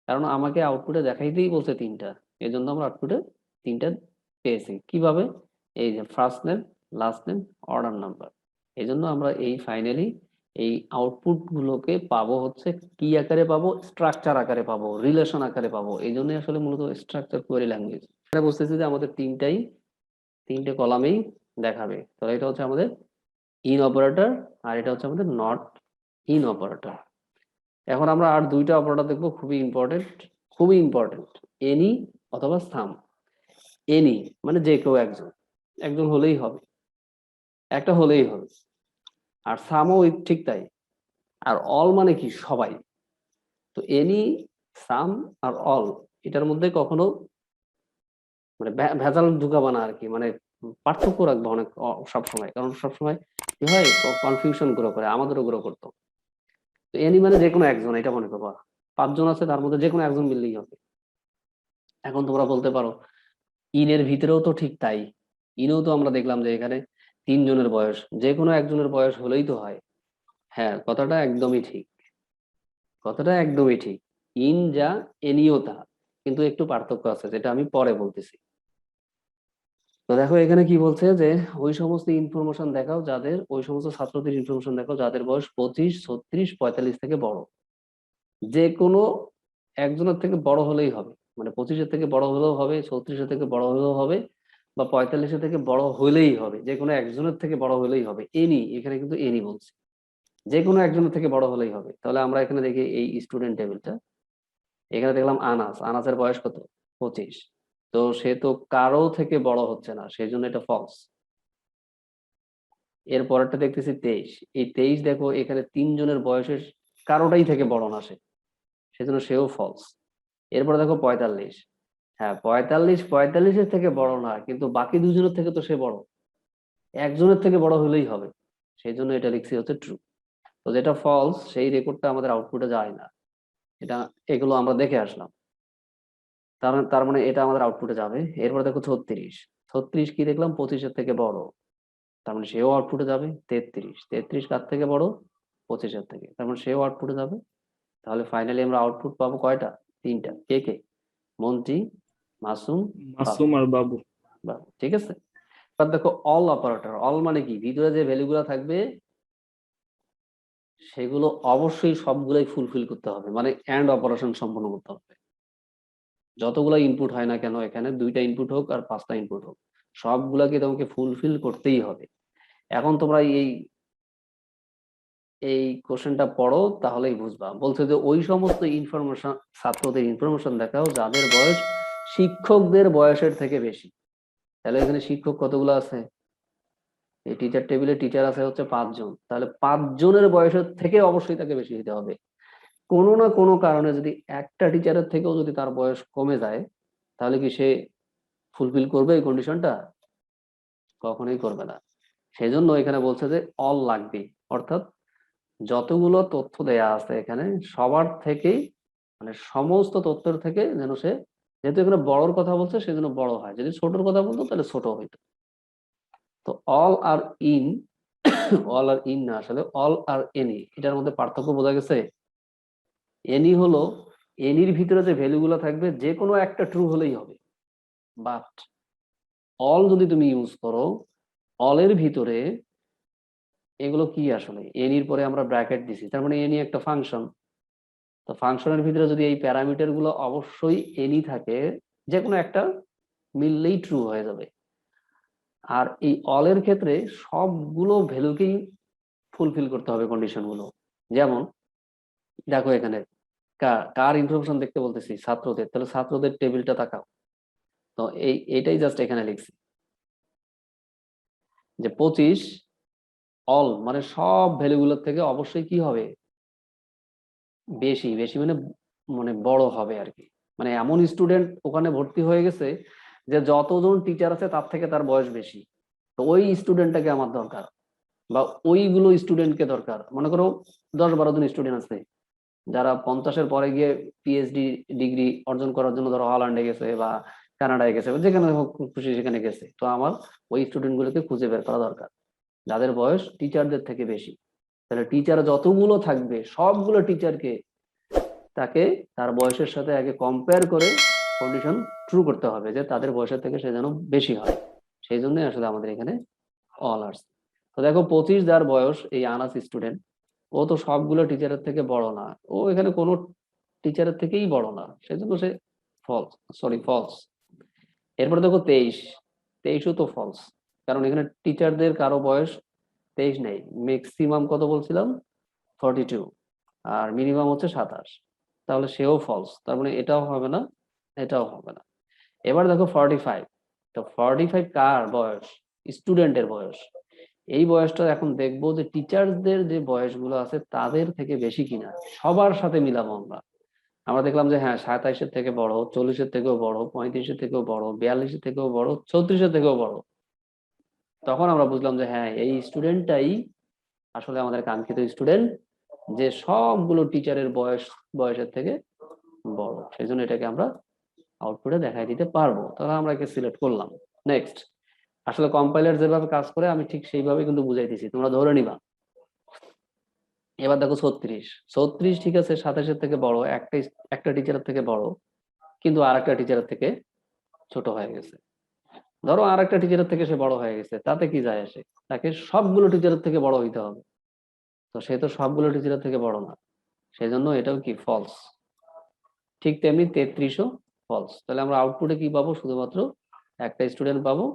S1: কারণ আমাকে আউটপুটে দেখাইতেই বলছে তিনটা, এই জন্য আমরা আউটপুটে তিনটা পেয়েছি। কিভাবে? এই যে first name, last name, order number. এই জন্য আমরা এই ফাইনালি এই আউটপুট গুলোকে পাবো হচ্ছে কি আকারে পাবো? স্ট্রাকচার আকারে পাবো, রিলেশন আকারে পাবো। এই জন্য আসলে মূলত স্ট্রাকচার কোয়েরি ল্যাঙ্গুয়েজ। এটা বুঝতেছি যে আমাদের তিনটে কলামেই দেখাবে। তাহলে এটা হচ্ছে আমাদের ইন অপারেটর, আর এটা হচ্ছে আমাদের নট ইন অপারেটর। এখন আমরা আর দুইটা অপারেটর দেখবো, খুবই ইম্পর্টেন্ট, খুবই ইম্পর্টেন্ট। এনি অথবা সাম। এনি মানে যে কেউ একজন, একজন হলেই হবে, একটা হলেই হবে। আর সামও ঠিক তাই। আর অল মানে কি? সবাই। তো এনি, সাম আর অল, এটার মধ্যে কখনো মানে ভেজাল ঢুকাবা না আর কি, মানে পার্থক্য রাখবো অনেক সবসময়, কারণ সবসময় কি হয়, কনফিউশন গ্রো করে, আমাদেরও গ্রো করতো। তো এনি মানে যে কোনো একজন, এটা মনে করবা। 5 জন আছে, তার মধ্যে যে কোনো একজন মিললেই হবে। এখন তোমরা বলতে পারো ইনের ভিতরেও তো ঠিক তাই, ইনেও তো আমরা দেখলাম যে এখানে 3 জনের বয়স, যে কোনো একজনের বয়স হলেই তো হয়। হ্যাঁ, কথাটা একদমই ঠিক, কথাটা একদমই ঠিক। ইন যা, এনিও তা, কিন্তু একটু পার্থক্য আছে, যেটা আমি পরে বলতেছি। তো দেখো এখানে কি বলছে যে ওই সমস্ত ইনফরমেশন দেখাও যাদের, ওই সমস্ত ছাত্রদের ইনফরমেশন দেখাও যাদের বয়স 25, 36, 45 থেকে বড়। যে কোনো একজনের থেকে বড় হলেই হবে, মানে 25-এর থেকে বড় হলেও হবে, 36-এর থেকে বড় হলেও হবে, বা 45-এর থেকে বড় হলেই হবে, যে কোনো একজনের থেকে বড় হলেই হবে। এনি, এখানে কিন্তু এনি বলছে, যে কোনো একজনের থেকে বড় হলেই হবে। তাহলে আমরা এখানে দেখি এই স্টুডেন্ট টেবিলটা, এখানে দেখলাম আনাস, আনাসের বয়স কত? 25। তো সে তো কারো থেকে বড় হচ্ছে না, সেই জন্য এটা ফলস। এর পরেরটা দেখতেছি 23, এই 23 দেখো এখানে 3 জনের বয়সের কারোটাই থেকে বড় না সে, সেজন্য সেও ফলস। এরপরে দেখো 45, হ্যাঁ 45, 45-এর থেকে বড় না, কিন্তু বাকি 2 জনের থেকে তো সে বড়, একজনের থেকে বড় হলেই হবে, সেই জন্য এটা লিখছি হচ্ছে ট্রু। তো যেটা ফলস সেই রেকর্ডটা আমাদের আউটপুটে যায় না, এটা, এগুলো আমরা দেখে আসলাম, তার মানে এটা আমাদের আউটপুটে যাবে। এরপরে দেখো 36, 36 কি দেখলাম? 25-এর থেকে বড়, তার মানে সেও আউটপুটে যাবে। 33, 33 কার থেকে বড়? 25-এর থেকে, তার মানে সেও আউটপুটে যাবে। তাহলে ফাইনালি আমরা আউটপুট পাবো কয়টা? 3টা। কে কে? মন্টি, মাসুম, বাবু।
S4: মাসুম আর বাবু।
S1: বাবু, ঠিক আছে। এবার দেখো অল অপারেটর। অল মানে কি? ভিতরে যে ভ্যালু গুলো থাকবে সেগুলো অবশ্যই সবগুলোই ফুলফিল করতে হবে, মানে অ্যান্ড অপারেশন সম্পন্ন করতে হবে। যতগুলো ইনপুট হয় না কেন, এখানে 2টা ইনপুট হোক আর 5টা ইনপুট হোক, সবগুলাকে তোমাকে ফুলফিল করতেই হবে। এখন তোমরা এই এই কোশ্চেনটা পড়ো, তাহলেই বুঝবা। বলছে যে ওই সমস্ত ইনফরমেশন, ছাত্রদের ইনফরমেশন দেখাও যাদের বয়স শিক্ষকদের বয়সের থেকে বেশি। তাহলে এখানে শিক্ষক কতগুলো আছে? এই টিচার টেবিলে টিচার আছে হচ্ছে 5 জন, তাহলে 5 জনের বয়সের থেকে অবশ্যই তাকে বেশি হতে হবে। কোনো না কোনো কারণে যদি একটা টিচারের থেকেও যদি তার বয়স কমে যায়, তাহলে কি সে ফুলফিল করবে এই কন্ডিশনটা? কখনোই করবে না। সেই জন্য এখানে বলছে যে অল লাগবে, অর্থাৎ যতগুলো তথ্য দেয়া আছে এখানে সবার থেকেই, মানে সমস্ত তথ্যের থেকে যেন সে, যেহেতু এখানে বড়র কথা বলছে সেজন্য বড় হয়, যদি ছোটর কথা বলতো তাহলে ছোট হইতো। তো all or in, all or in না, আসলে অল আর এনি, এটার মধ্যে পার্থক্য বোঝা গেছে? এনি হলো এনির ভিতরে যে ভ্যালুগুলো থাকবে যে কোনো একটা ট্রু হলেই হবে, বাট অল যদি তুমি ইউজ করো, অলের ভিতরে এগুলো কি, আসলে এনির পরে আমরা ব্র্যাকেট দিছি, তার মানে এনি একটা ফাংশন। তো ফাংশনের ভিতরে যদি এই প্যারামিটার গুলো অবশ্যই এনি থাকে, যে কোনো একটা মিললেই ট্রু হয়ে যাবে। আর এই অলের ক্ষেত্রে সবগুলো ভ্যালুকেই ফুলফিল করতে হবে কন্ডিশন গুলো। যেমন দেখো এখানে কার ইনফরমেশন দেখতে বলতেছি? ছাত্রদের, তাহলে ছাত্রদের টেবিলটা তাকাও। তো এটাই জাস্ট এখানে লিখছি যে 25 অল, মানে সব ভ্যালুগুলোর থেকে অবশ্যই কি হবে? বেশি। বেশি মানে মানে বড় হবে আর কি। মানে এমন স্টুডেন্ট ওখানে ভর্তি হয়ে গেছে যে যতজন টিচার আছে তার থেকে তার বয়স বেশি। তো ওই স্টুডেন্টটাকে আমার দরকার, বা ওইগুলো স্টুডেন্টকে দরকার। মনে করো 10-12 জন স্টুডেন্ট আছে যারা 50-এর পরে গিয়ে পিএইচডি ডিগ্রি অর্জন করার জন্য ধরো হল্যান্ডে গেছে বা কানাডায় গেছে, বা যেখানে হোক খুশি সেখানে গেছে। তো আমার ওই স্টুডেন্ট গুলোকে খুঁজে বের করা দরকার যাদের বয়স টিচারদের থেকে বেশি। তাহলে টিচার যতগুলো থাকবে সবগুলো টিচারকে তাকে তার বয়সের সাথে আগে কম্পেয়ার করে কন্ডিশন ট্রু করতে হবে যে তাদের বয়সের থেকে সে যেন বেশি হয়। সেই জন্যই আসলে আমাদের এখানে অল আর্টস। তো দেখো 25 যার বয়স, এই আনাস স্টুডেন্ট, ও তো সবগুলো টিচারের থেকে বড় না, ও এখানে কোনো টিচারের থেকেই বড় না, সেজন্য সে ফলস, সরি ফলস। এরপর দেখো 23, 23ও তো ফলস, কারণ এখানে টিচারদের কারো বয়স 23 নেই। ম্যাক্সিমাম কত বলছিলাম? 42, আর মিনিমাম হচ্ছে 27, তাহলে সেও ফলস। তার মানে এটাও হবে না, এটাও হবে না। এবার দেখো 45, তো 45 কার বয়স? স্টুডেন্টের বয়স। এই বয়সটা এখন দেখবো যে টিচারদের যে বয়সগুলো আছে তাদের থেকে বেশি কিনা, সবার সাথে মিলাবো আমরা। আমরা দেখলাম যে হ্যাঁ 27-এর থেকে বড়, 40-এর থেকেও বড়, 35-এর থেকেও বড়, 42-এর থেকেও বড়, 34-এর থেকেও বড়। তখন আমরা বুঝলাম যে হ্যাঁ এই স্টুডেন্টটাই আসলে আমাদের কাঙ্ক্ষিত স্টুডেন্ট, যে সবগুলো টিচারের বয়সের থেকে বড়। সেই জন্য এটাকে আমরা আউটপুটে দেখাই দিতে পারবো। তাহলে আমরা একে সিলেক্ট করলাম। নেক্সট, আসলে কম্পাইলার যেভাবে কাজ করে আমি ঠিক সেইভাবে কিন্তু বুঝাই দিছি, তোমরা ধরে নিবা। এবার দেখো 36, 36 ঠিক আছে 27-এর থেকে বড়, একটা টিচারের থেকে বড়, কিন্তু আর একটা টিচারের থেকে ছোট হয়ে গেছে। ধরো আর একটা টিচারের থেকে সে বড় হয়ে গেছে, তাতে কি যায় আসে? তাকে সবগুলো টিচারের থেকে বড় হইতে হবে, তো সে তো সবগুলো টিচারের থেকে বড় না, সেই জন্য এটাও কি ফলস। ঠিক তেমনি 33ও ফলস। তাহলে আমরা আউটপুটে কি পাবো? শুধুমাত্র একটা স্টুডেন্ট পাবো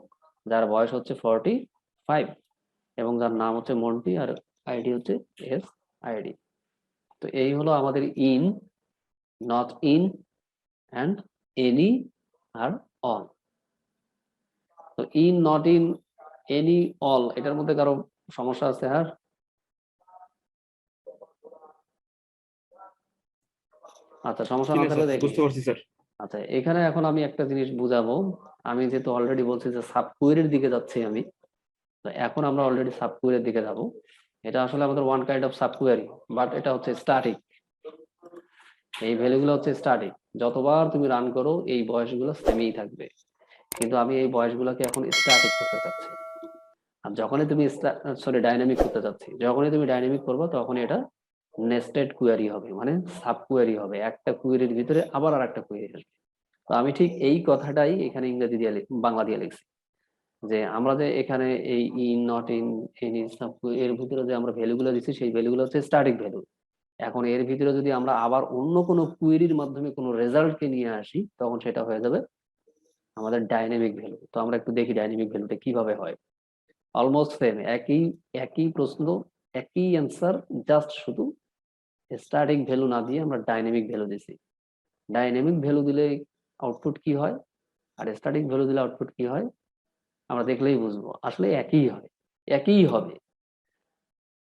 S1: যার বয়স হচ্ছে 45 এবং যার নাম হচ্ছে মন্টি, আর আইডি হচ্ছে এস আইডি। তো এই হলো আমাদের in, not in, and any, আর অল। তো in, not in, any, all, এটার মধ্যে কারো সমস্যা আছে? আর আচ্ছা, সমস্যা
S4: ঠিক
S1: না
S4: আছে
S1: থাকলে
S4: স্যার,
S1: দেখি।
S4: বুঝতে পারছি স্যার।
S1: আচ্ছা, এখানে এখন আমি একটা জিনিস বুঝাবো। আমি যেহেতু অলরেডি বলছি যে সাবকুয়েরির দিকে যাচ্ছি আমি, তো এখন আমরা অলরেডি সাবকুয়েরির দিকে যাব। এটা আসলে আমাদের ওয়ান কাইন্ড অফ সাবকুয়েরি, বাট এটা হচ্ছে স্ট্যাটিক। এই ভ্যালুগুলো হচ্ছে স্ট্যাটিক, যতবার তুমি রান করো এই বয়সগুলো সেমই থাকবে। কিন্তু আমি এই বয়সগুলোকে এখন স্ট্যাটিক করতে চাচ্ছি। আর যখনই তুমি ডাইনামিক করতে চাচ্ছি, যখনই তুমি ডাইনামিক করবে তখন এটা নেস্টেড কুয়েরি হবে, মানে সাব কুয়েরি হবে, একটা কুয়েরির ভিতরে আবার আর একটা কুয়েরি আসবে। তো আমি ঠিক এই কথাটাই এখানে ইংরেজি দিয়ে বাংলা দিয়ে লিখছি। যে আমরা যে এখানে এই in, not in, any, sub এর ভিতরে যে আমরা ভ্যালুগুলো দিচ্ছি সেই ভ্যালুগুলো হচ্ছে স্ট্যাটিক ভ্যালু। এখন এর ভিতরে যদি আমরা আবার অন্য কোনো কুয়েরির মাধ্যমে কোনো রেজাল্টকে নিয়ে আসি তখন সেটা হয়ে যাবে আমাদের ডাইনামিক ভ্যালু। তো আমরা একটু দেখি ডাইনামিক ভ্যালুটা কিভাবে হয়। অলমোস্ট সেম, একই একই প্রশ্ন, একই অ্যান্সার, জাস্ট শুধু স্ট্যাটিক ভ্যালু না দিয়ে আমরা ডাইনামিক ভ্যালু দিছি। ডাইনামিক ভ্যালু দিলে আউটপুট কি হয় আর স্ট্যাটিক ভ্যালু দিলে আউটপুট কি হয় আমরা দেখলেই বুঝবো আসলে একই হয়, একই হবে।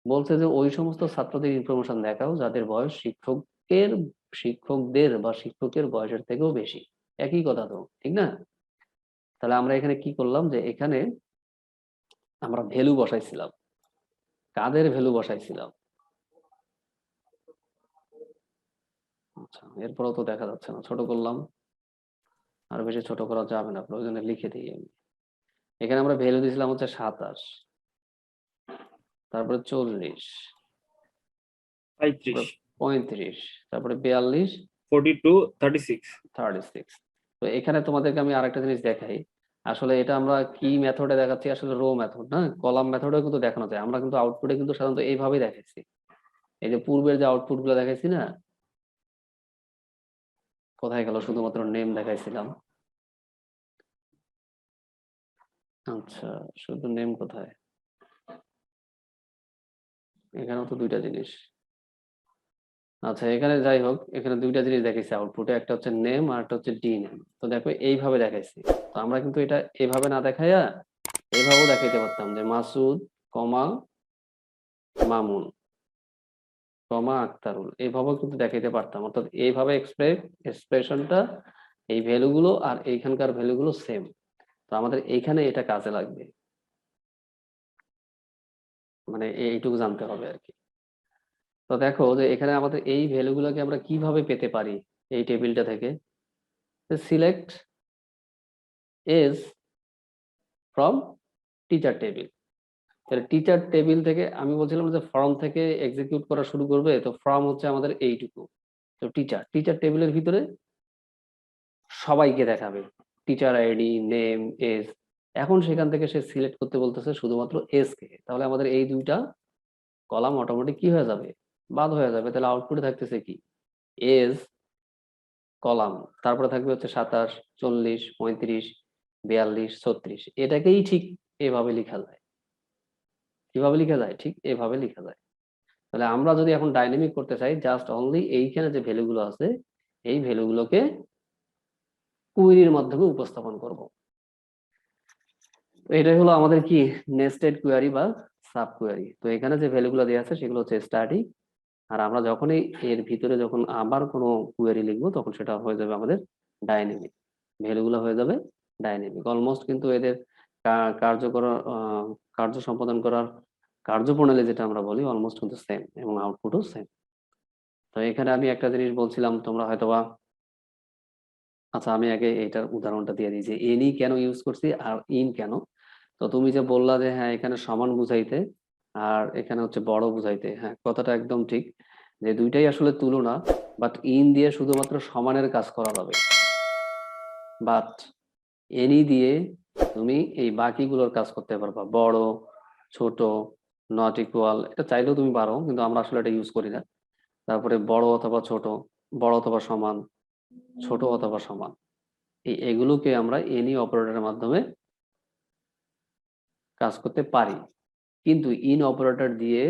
S1: বলছে যে ওই সমস্ত ছাত্রদের ইনফরমেশন দেখাও যাদের বয়স শিক্ষকদের বা শিক্ষকের বয়সের থেকেও বেশি। একই কথা তো, ঠিক না? তাহলে আমরা এখানে কি করলাম যে এখানে আমরা ভ্যালু বসাইছিলাম, কাদের ভ্যালু বসাইছিলাম? আচ্ছা, এরপরও তো দেখা যাচ্ছে না, ছোট করলাম, আর বেশি ছোট করা যাবে না, প্রয়োজনে লিখে দিই আমি। এখানে আমরা ভ্যালু দিয়েছিলাম হচ্ছে 27, তারপরে 40,
S4: 35,
S1: 35, তারপরে 42,
S4: 42, 36।
S1: 36। তো এখানে তোমাদেরকে আমি আরেকটা জিনিস দেখাই। আসলে এটা আমরা কি মেথডে দেখাচ্ছি, আসলে রো মেথড না, কলাম মেথডেও কিন্তু দেখানো যায়। আমরা কিন্তু আউটপুটে কিন্তু সাধারণত এইভাবেই দেখাইছি। এই যে পূর্বের যে আউটপুট গুলো দেখাইছি না, কোথায় গেল, শুধুমাত্র নেম দেখাইছিলাম। আচ্ছা, শুধু নেম কোথায়? এখানেও তো দুইটা জিনিস। আচ্ছা, এখানে যাই হোক, এখানে দুইটা জিনিস দেখাইছি আউটপুটে, একটা হচ্ছে নেম আর একটা হচ্ছে ডি নেম। তো দেখো এইভাবে দেখাইছি। তো আমরা কিন্তু এটা এভাবে না দেখাইয়া এভাবেও দেখাইতে পারতাম যে মাসুদ কমা মামুন কমা আক্তারুল, এইভাবেও কিন্তু দেখাইতে পারতাম। অর্থাৎ এইভাবে এক্সপ্রেশনটা, এই ভ্যালুগুলো আর এইখানকার ভ্যালুগুলো সেম। তো আমাদের এইখানে এটা কাজে লাগবে, মানে এইটুকু জানতে হবে আর কি। তো দেখো যে এখানে আমাদের এই ভ্যালুগুলোকে আমরা কিভাবে পেতে পারি এই টেবিলটা থেকে। Select age from teacher table. তাহলে টিচার টেবিল থেকে আমি বলছিলাম যে ফর্ম থেকে এক্সিকিউট করা শুরু করবে, তো ফর্ম হচ্ছে আমাদের এইটুকু। তো টিচার টিচার টেবিলের ভিতরে সবাইকে দেখাবে, টিচার আইডি, নেম, এজ। এখন সেখান থেকে সে সিলেক্ট করতে বলতেছে শুধুমাত্র এজ কে। তাহলে আমাদের এই দুইটা কলাম অটোমেটিক কি হয়ে যাবে, বাদ হয়ে যাবে। তাহলে আউটপুটে থাকতেছে কি, এজ কলাম, তারপরে থাকবে হচ্ছে 27, 40, 35, 42, 36। এটাকেই ঠিক এভাবে লেখা যায়। কিভাবে লেখা যায়? ঠিক এভাবে লেখা যায়। তাহলে আমরা যদি এখন ডাইনামিক করতে চাই, জাস্ট অনলি এইখানে যে ভ্যালুগুলো আছে এই ভ্যালুগুলোকে কুয়েরির মাধ্যমে উপস্থাপন করব। এটাই হলো আমাদের কি, নেস্টেড কোয়েরি বা সাব কোয়েরি। তো এখানে যে ভ্যালুগুলো দেওয়া আছে সেগুলো হচ্ছে স্ট্যাটিক, আর আমরা যখনই এর ভিতরে যখন আবার কোনো কোয়েরি লিখবো তখন সেটা হয়ে যাবে আমাদের ডাইনামিক, ভ্যালুগুলো হয়ে যাবে ডাইনামিক। অলমোস্ট কিন্তু এদের কার্যকর কার্য সম্পাদন করার কার্যপ্রণালী যেটা আমরা বলি অলমোস্ট কিন্তু সেম, এবং আউটপুটও সেম। তো এখানে আমি একটা জিনিস বলছিলাম, তোমরা হয়তোবা, আচ্ছা আমি আগে এটার উদাহরণটা দিয়ে দিই যে এনি কেন ইউজ করছি আর ইন কেন। তো তুমি যে বললা যে হ্যাঁ এখানে সমান বুঝাইতে আর এখানে হচ্ছে বড় বুঝাইতে, হ্যাঁ কথাটা একদম ঠিক, যে দুইটাই আসলে তুলনা। বাট ইন দিয়ে শুধুমাত্র সমানের কাজ করা যাবে, বাট এনি দিয়ে তুমি এই বাকিগুলোর কাজ করতে পারবা, বড়, ছোট, নট ইকুয়াল, এটা চাইলেও তুমি পারো, কিন্তু আমরা আসলে এটা ইউজ করি না। তারপরে বড় অথবা ছোট, বড় অথবা সমান, ছোট অথবা সমান, এগুলোকে আমরা এনি অপারেটরের মাধ্যমে কাজ করতে পারি। কিন্তু ইন অপারেটর দিয়ে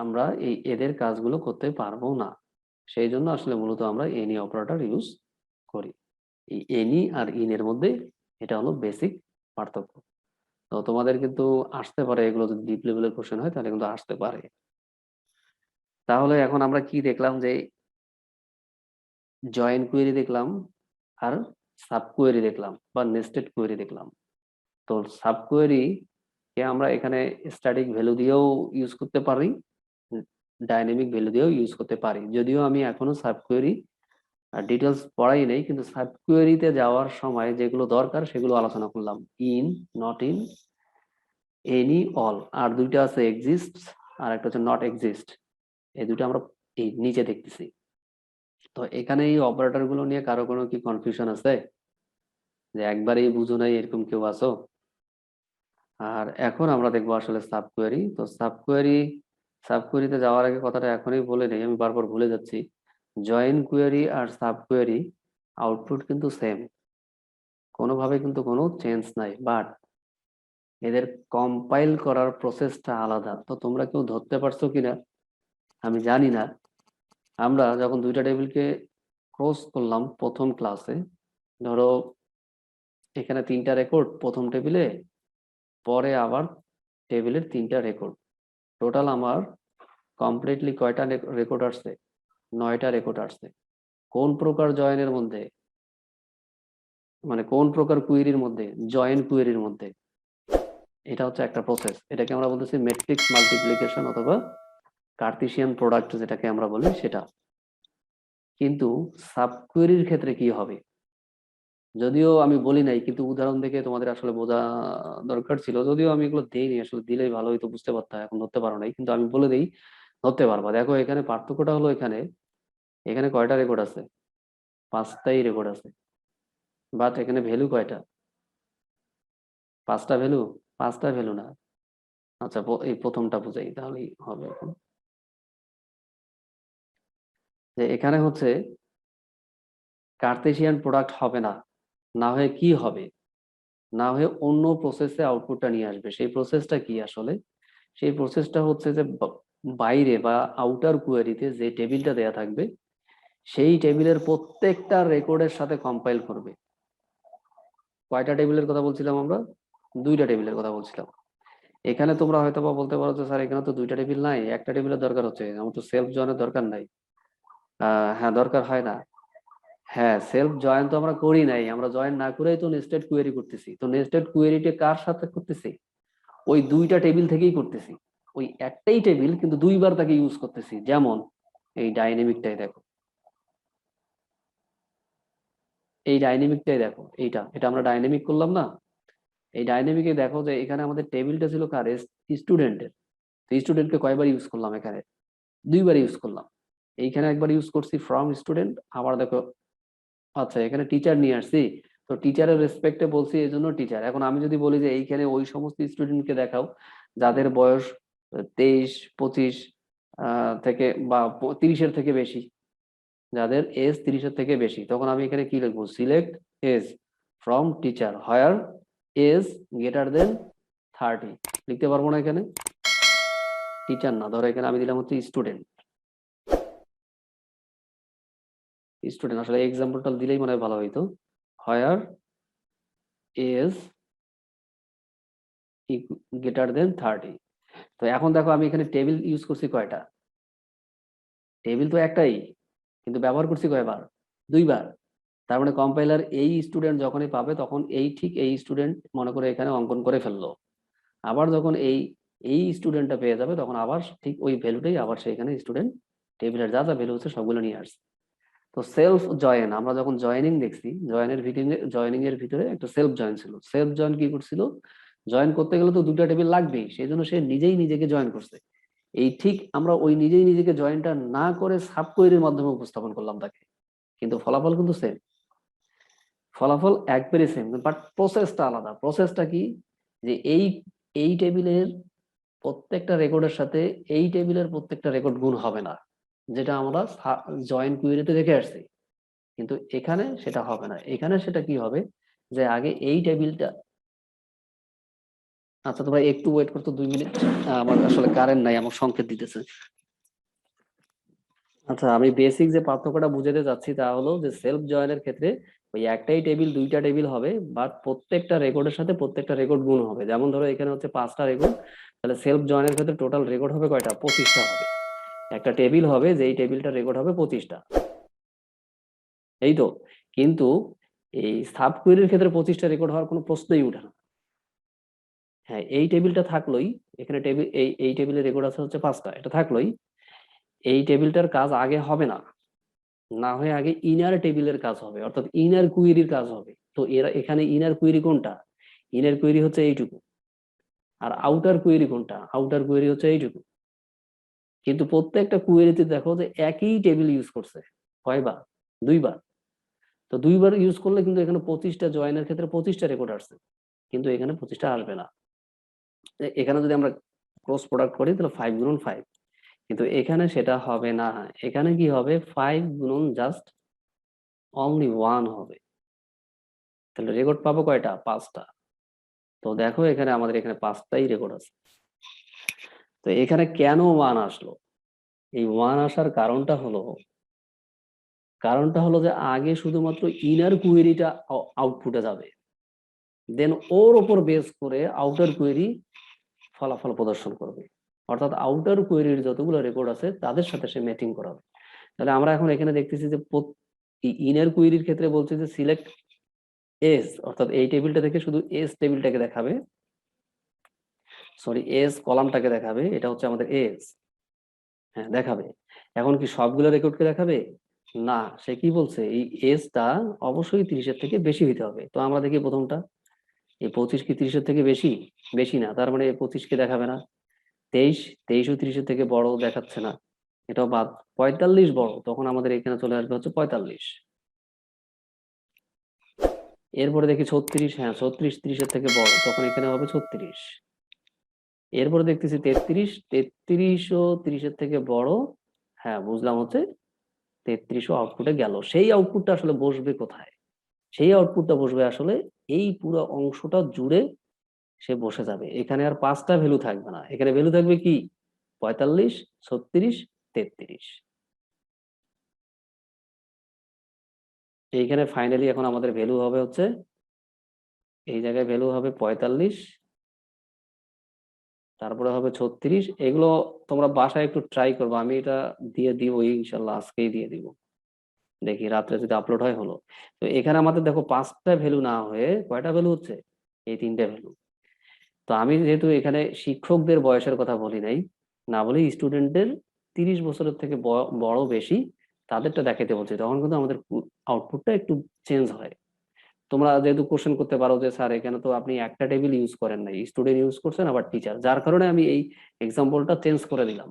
S1: আমরা এদের কাজগুলো করতে পারবো না। সেই জন্য আসলে মূলত আমরা এনি অপারেটর ইউজ করি। এই এনি আর ইন এর মধ্যে এটা হলো বেসিক পার্থক্য। তো তোমাদের কিন্তু আসতে পারে, এগুলো যদি ডিপ লেভেলের কোশ্চেন হয় তাহলে কিন্তু আসতে পারে। তাহলে এখন আমরা কি দেখলাম, যে জয়েন কোয়েরি দেখলাম আর সাব কোয়েরি দেখলাম বা নেস্টেড কোয়েরি দেখলাম। তো সাব কোয়েরি কে আমরা এখানে স্ট্যাটিক ভ্যালু দিয়েও ইউজ করতে পারি, ডাইনামিক ভ্যালু দিয়েও ইউজ করতে পারি। যদিও আমি এখনো সাব কোয়েরি ডিটেলস পড়াই নেই, কিন্তু সাব কোয়েরিতে যাওয়ার সময় যেগুলো দরকার সেগুলো আলোচনা করলাম। In, not in, any, all, আর দুইটা আছে এক্সিস্ট আর একটা হচ্ছে নট এক্সিস্ট। এই দুটো আমরা এই নিচে দেখতেছি। তো এখানে এই অপারেটর গুলো নিয়ে কারো কোনো কি কনফিউশন আছে, যে একবারেই বুঝো নাই এরকম কেউ আছো? আর এখন আমরা দেখবো আসলে সাবকোয়েরি। তো সাবকোয়েরিতে যাওয়ার আগে কথাটা এখনই বলে নেই, আমি বারবার ভুলে যাচ্ছি। জয়েন কোয়েরি আর সাবকোয়েরি আউটপুট কিন্তু সেম, কোনোভাবে কিন্তু কোনো চেঞ্জ নাই, বাট এদের কম্পাইল করার প্রসেসটা আলাদা। তো তোমরা কেউ ধরতে পারছো কিনা আমি জানি না। আমরা যখন দুইটা টেবিলকে ক্রস করলাম প্রথম ক্লাসে, ধরো এখানে 3টা রেকর্ড প্রথম টেবিলে, পরে আবার টেবিলের 3টা রেকর্ড, টোটাল আমার কমপ্লিটলি কয়টা রেকর্ড আসছে? 9টা রেকর্ড আসছে। কোন প্রকার জয়েনের মধ্যে, মানে কোন প্রকার কুয়েরির মধ্যে? জয়েন কুয়েরির মধ্যে। এটা হচ্ছে একটা প্রসেস, এটাকে আমরা বলতেছি ম্যাট্রিক্স মাল্টিপ্লিকেশন অথবা কার্টেসিয়ান প্রোডাক্ট যেটাকে আমরা বলি সেটা। কিন্তু সাবকুয়েরির ক্ষেত্রে কি হবে? যদিও আমি বলি নাই, কিন্তু উদাহরণ দেখে তোমাদের আসলে বোঝা দরকার ছিল, যদিও আমি এগুলো দেইনি, আসলে দিলেই ভালো হয়তো, বুঝতে পারতাম, এখন ধরতে পারো নাই, কিন্তু আমি বলে দিই, ধরতে পারবা। দেখো এখানে পার্থক্যটা হলো, এখানে এখানে কয়টা রেকর্ড আছে? 5টাই রেকর্ড আছে, বাট এখানে ভ্যালু কয়টা? 5টা ভ্যালু? 5টা ভ্যালু না। আচ্ছা, এই প্রথমটা বুঝাই তাহলেই হবে। এখন যে এখানে হচ্ছে কার্তেশিয়ান প্রোডাক্ট হবে না, না হয়ে কি হবে? না হয়ে অন্য প্রসেসে আউটপুটটা নিয়ে আসবে। সেই প্রসেসটা কি আসলে? সেই প্রসেসটা হচ্ছে যে বাইরে বা আউটার কোয়েরিতে যে টেবিলটা দেয়া থাকবে, সেই টেবিলের প্রত্যেকটা রেকর্ডের সাথে কম্পাইল করবে। কয়টা টেবিলের কথা বলছিলাম আমরা? 2টা টেবিলের কথা বলছিলাম। এখানে তোমরা হয়তো বা বলতে পারো যে স্যার এখানে তো 2টা টেবিল নাই, একটা টেবিলের দরকার হচ্ছে, আমার তো সেলফ জয়েনের দরকার নাই। হ্যাঁ, দরকার হয় না। হ্যাঁ, সেলফ জয়েন তো আমরা করি নাই, আমরা জয়েন না করেই তো নেস্টেড কোয়েরি করতেছি। তো নেস্টেড কোয়েরিটা কার সাথে করতেছি? ওই 2টা টেবিল থেকেই করতেছি। ওই একটাই টেবিল কিন্তু 2বার তাকে ইউজ করতেছি। যেমন এই ডাইনামিকটাই দেখো, এই ডাইনামিকটাই দেখো, এটা আমরা ডাইনামিক করলাম না? এই ডাইনামিকে দেখো যে এখানে আমাদের টেবিলটা ছিল কার? স্টুডেন্টের। তো স্টুডেন্টকে কয়বার ইউজ করলাম? এখানে 2বার ইউজ করলাম। এইখানে একবার ইউজ করছি ফ্রম স্টুডেন্ট, আবার দেখো, আচ্ছা এখানে টিচার নিয়ে আসছি, তো টিচারের রেসপেক্টে বলছি, এই জন্য টিচার। এখন আমি যদি বলি যে এইখানে ওই সমস্ত স্টুডেন্টকে দেখাও যাদের বয়স 23-25 থেকে বা 30-এর থেকে বেশি, যাদের এজ 30-এর থেকে বেশি, তখন আমি এখানে কি লিখবো? Select age from teacher where age greater than 30। লিখতে পারবো না এখানে? টিচার না, ধরো এখানে আমি দিলাম হচ্ছে স্টুডেন্ট। স্টুডেন্ট আসলে এক্সাম্পলটা দিলেই মনে হয় ভালো হইতো। হোয়ার এজ গ্রেটার দেন 30। তো এখন দেখো আমি এখানে টেবিল ইউজ করছি কয়টা? টেবিল তো একটাই, কিন্তু ব্যবহার করছি কয়বার? 2বার। তার মানে কম্পাইলার এই স্টুডেন্ট যখনই পাবে তখন ঠিক এই স্টুডেন্ট মনে করে এখানে অঙ্কন করে ফেললো। আবার যখন এই এই স্টুডেন্টটা পেয়ে যাবে তখন আবার ঠিক ওই ভ্যালুটাই আবার সেখানে স্টুডেন্ট টেবিলের যা যা ভ্যালু হচ্ছে সবগুলো নিয়ে আসছে। তো সেলফ জয়েন, আমরা যখন জয়েনিং দেখছি, জয়েনিং এর ভিতরে একটা সেলফ জয়েন ছিল। সেলফ জয়েন কি করছিল? জয়েন করতে গেলে তো 2টা টেবিল লাগবেই, সেই জন্য সে নিজেই নিজেকে জয়েন করছে। এই ঠিক আমরা ওই নিজেই নিজেকে জয়েনটা না করে সাব কোয়েরির মাধ্যমে উপস্থাপন করলাম তাকে, কিন্তু ফলাফল কিন্তু সেম। ফলাফল একবারে সেম, বাট প্রসেসটা আলাদা। প্রসেসটা কি? যে এই টেবিলের প্রত্যেকটা রেকর্ডের সাথে এই টেবিলের প্রত্যেকটা রেকর্ড গুণ হবে না, যেটা আমরা জয়েন কুয়েরিতে দেখে আসছি। কিন্তু এখানে সেটা হবে না। এখানে সেটা কি হবে? যে আগে এই টেবিলটা, আচ্ছা তোমরা একটু ওয়েট করতো 2 মিনিট, আমার আসলে কারেন্ট নাই, আমার সংকেত দিতেছে। আচ্ছা, আমি বেসিক যে পার্থক্যটা বুঝাতে যাচ্ছি তা হলো যে সেলফ জয়েনের ক্ষেত্রে ওই একটাই টেবিল 2টা টেবিল হবে, বাট প্রত্যেকটা রেকর্ডের সাথে প্রত্যেকটা রেকর্ড গুণ হবে। যেমন ধরো এখানে হচ্ছে 5টা রেকর্ড, তাহলে সেলফ জয়েনের ক্ষেত্রে টোটাল রেকর্ড হবে কয়টা? 25টা হবে। একটা টেবিল হবে, যেই টেবিলটা রেকর্ড হবে 25টা, এই তো। কিন্তু এই সাব কোয়েরির ক্ষেত্রে 25টা রেকর্ড হওয়ার কোনো প্রশ্নই উঠে না। হ্যাঁ, এই টেবিলটা থাকলোই, এখানে টেবিল এই টেবিলের রেকর্ড আছে হচ্ছে 5টা, এটা থাকলোই এই টেবিলটার কাজ আগে হবে না, না হয়ে আগে ইনার টেবিলের কাজ হবে, অর্থাৎ ইনার কুয়েরির কাজ হবে। তো এরা এখানে ইনার কুয়েরি কোনটা? ইনার কুয়েরি হচ্ছে এইটুকু। আর আউটার কুয়েরি কোনটা? আউটার কুয়েরি হচ্ছে এইটুকু। কিন্তু প্রত্যেকটা কুয়েরিতে দেখো যে একই টেবিল ইউজ করছে। কয়বার? 2বার। তো 2বার ইউজ করলে কিন্তু এখানে 25টা জয়েনের ক্ষেত্রে 25টা রেকর্ড আসছে, কিন্তু এখানে 25টা আসবে না। এখানে যদি আমরা ক্রস প্রোডাক্ট করি তাহলে 5 গুণন 5, কিন্তু এখানে সেটা হবে না। এখানে কি হবে, 5 গুণন জাস্ট অনলি 1 হবে। তাহলে রেকর্ড পাবো কয়টা, 5টা। তো দেখো এখানে আমাদের এখানে 5টাই রেকর্ড আছে। তো এখানে কেন 1 আসলো, এই 1 আসার কারণটা হলো যে আগে শুধুমাত্র ইনার কুয়েরিটা আউটপুটে যাবে, দেন ওর ওপর বেস করে আউটার কুয়েরি ফলাফল প্রদর্শন করবে। অর্থাৎ আউটার কোয়েরির যতগুলো রেকর্ড আছে তাদের সাথে সে ম্যাচিং করাবে। তাহলে আমরা এখন এখানে দেখতেছি যে ইনার কোয়েরির ক্ষেত্রে বলছে যে সিলেক্ট এস, অর্থাৎ এই টেবিলটা থেকে শুধু এস টেবিলটাকে দেখাবে, সরি এস কলামটাকে দেখাবে, এটা হচ্ছে আমাদের এস। হ্যাঁ দেখাবে। এখন কি সবগুলো রেকর্ডকে দেখাবে না, সে কি বলছে এই এসটা অবশ্যই 30-এর থেকে বেশি হইতে হবে। তো আমরা দেখি প্রথমটা, এই 25 কি 30-এর থেকে বেশি, বেশি না, তার মানে 25কে দেখাবে না। 23ও 30-এর থেকে বড়, দেখাচ্ছে না, এটাও বাদ। 45 বড়, তখন আমাদের এখানে চলে আসবে হচ্ছে 45। এরপরে দেখি 36, হ্যাঁ 36 30-এর থেকে বড়, তখন এখানে হবে 36। এরপরে দেখতেছি 33, 33ও 30-এর থেকে বড়, হ্যাঁ বুঝলাম হচ্ছে 33ও আউটপুটে গেল। সেই আউটপুটটা আসলে বসবে কোথায়, সেই আউটপুটটা বসবে আসলে এই পুরো অংশটা জুড়ে সে বসে যাবে। এখানে আর 5টা ভ্যালু থাকবে না, এখানে ভ্যালু থাকবে কি 45, 36, 33। এইখানে ফাইনালি এখন আমাদের ভ্যালু হবে হচ্ছে, এই জায়গায় ভ্যালু হবে 45, তারপরে হবে 36। এগুলো তোমরা বাসায় একটু ট্রাই করবো, আমি এটা দিয়ে দিব ইনশাল্লাহ, আজকেই দিয়ে দিব, দেখি রাত্রে যদি আপলোড হয় হলো। তো এখানে আমাদের দেখো 5টা ভ্যালু না হয়ে কয়টা ভ্যালু হচ্ছে, এই 3টে ভ্যালু। তো আমি যেহেতু এখানে শিক্ষকদের বয়সের কথা বলি নাই, না বলে স্টুডেন্টদের 30 বছরের থেকে বড় বেশি তাদেরটা দেখাতে বলছি, তখন কিন্তু আমাদের আউটপুটটা একটু চেঞ্জ হয়। তোমরা যেহেতু কোশ্চেন করতে পারো যে স্যার এখানে তো আপনি একটা টেবিল ইউজ করেন নাই, স্টুডেন্ট ইউজ করছেন আবার টিচার, যার কারণে আমি এই এক্সাম্পলটা চেঞ্জ করে দিলাম।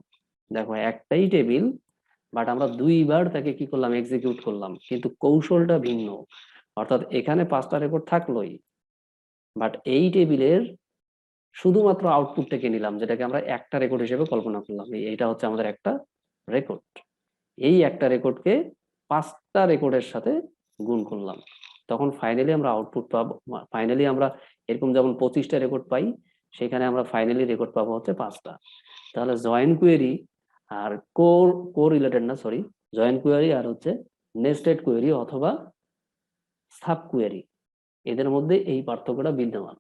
S1: দেখো একটাই টেবিল, বাট আমরা 2বার তাকে কি করলাম, এক্সিকিউট করলাম, কিন্তু কৌশলটা ভিন্ন। অর্থাৎ এখানে 5টা রেকর্ড থাকলোই, বাট এই টেবিলের শুধুমাত্র আউটপুটটাকে নিলাম, যেটাকে আমরা একটা রেকর্ড হিসেবে কল্পনা করলাম। এইটা হচ্ছে আমাদের একটা রেকর্ড, এই একটা রেকর্ডকে 5টা রেকর্ডের সাথে গুণ করলাম, তখন ফাইনালি আমরা আউটপুট পাবো। ফাইনালি আমরা এরকম যেমন 25টা রেকর্ড পাই, সেখানে আমরা ফাইনালি রেকর্ড পাবো হচ্ছে 5টা। তাহলে জয়েন কোয়েরি আর কোর রিলেটেড না, সরি, জয়েন কোয়েরি আর হচ্ছে নেস্টেড কোয়েরি অথবা সাব কোয়েরি, এদের মধ্যে এই পার্থক্যটা বিদ্যমান।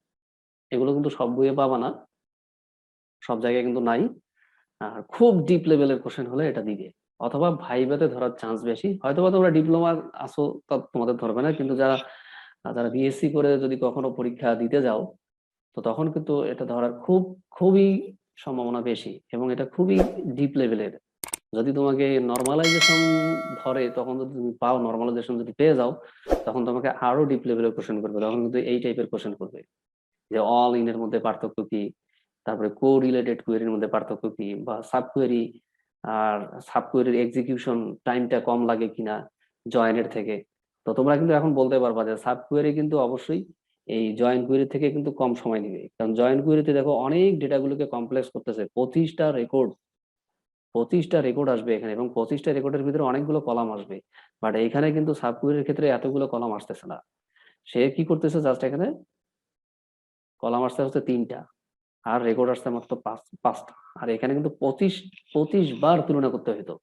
S1: এগুলো কিন্তু সব বইয়ে পাবা না, সব জায়গায় কিন্তু নাই। আর খুব ডিপ লেভেলের কোশ্চেন হলে এটা দিবে, অথবা ভাইভাতে ধরার চান্স বেশি। হয়তোবা তোমরা ডিপ্লোমা আসো, তা তোমাদের ধরবে না, কিন্তু যারা যারা বিএসসি করে যদি কখনো পরীক্ষা দিতে যাও, তো তখন কিন্তু এটা ধরার খুবই সম্ভাবনা বেশি, এবং এটা খুবই ডিপ লেভেলের। যদি তোমাকে নর্মালাইজেশন ধরে, তখন যদি তুমি পাও, নর্মালাইজেশন যদি পেয়ে যাও, তখন তোমাকে আরো ডিপ লেভেলের কোশ্চেন করবে, তখন কিন্তু এই টাইপের কোশ্চেন করবে যে অল ইন এর মধ্যে পার্থক্য কি, তারপরে কো রিলেটেড কোয়েরির মধ্যে পার্থক্য কি, বা সাব কোয়েরি আর সাব কোয়েরির এক্সিকিউশন টাইমটা কম লাগে কিনা জয়েনের থেকে। তো তোমরা কিন্তু এখন বলতে পারবা যে সাব কোয়েরি কিন্তু অবশ্যই এই জয়েন কোয়েরি থেকে কিন্তু কম সময় নেবে, কারণ জয়েন কোয়েরিতে দেখো অনেক ডেটাগুলোকে কমপ্লেক্স করতেছে, 25টা রেকর্ড আসবে এখানে, এবং 25টা রেকর্ডের ভিতরে অনেকগুলো কলাম আসবে। বাট এখানে কিন্তু সাব কোয়েরির ক্ষেত্রে এতগুলো কলাম আসতেছে না, সে কি করতেছে জাস্ট এখানে কলাম আসতে হচ্ছে 3টা, আর রেকর্ড আসছে মাত্র 5টা। আর এখানে কিন্তু 25 বার তুলনা করতে হতো,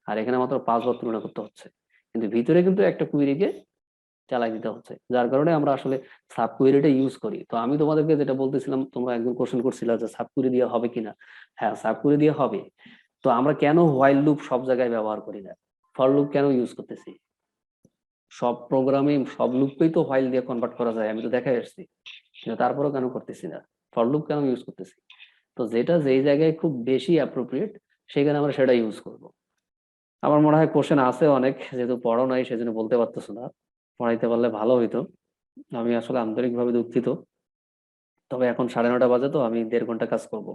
S1: আর এখানে মাত্র 5 বার তুলনা করতে হচ্ছে, কিন্তু ভিতরে কিন্তু একটা কুয়েরিকে চালাই দিতে হচ্ছে, যার কারণে আমরা আসলে সাব কুয়েরিটা ইউজ করি। তো আমি তোমাদেরকে যেটা বলতেছিলাম, তোমরা একজন কোশ্চেন করছিলা যে সাব কুয়েরি দিয়ে হবে কিনা, হ্যাঁ সাব কুয়েরি দিয়ে হবে। তো আমরা কেন হোয়াইল লুপ সব জায়গায় ব্যবহার করি না, ফর লুপ কেন ইউজ করতেছি? সব প্রোগ্রামে সব লুপকেই তো হোয়াইল দিয়ে কনভার্ট করা যায়, আমি তো দেখাই আসছি, কিন্তু তারপরেও কেন করতেছি না, ফর লুপ কেন ইউজ করতেছি? তো যেটা যেই জায়গায় খুব বেশি অ্যাপ্রোপ্রিয়েট, সেখানে আমরা সেটা ইউজ করব। আমার মনে হয় কোশ্চেন আছে অনেক, যেহেতু পড়ো নাই সেজন্য বলতে পারতেছো না, পড়াইতে পারলে ভালো হইতো। আমি আসলে আন্তরিকভাবে দুঃখিত, তবে এখন 9:30 বাজে, তো আমি 1.5 ঘন্টা কাজ করব।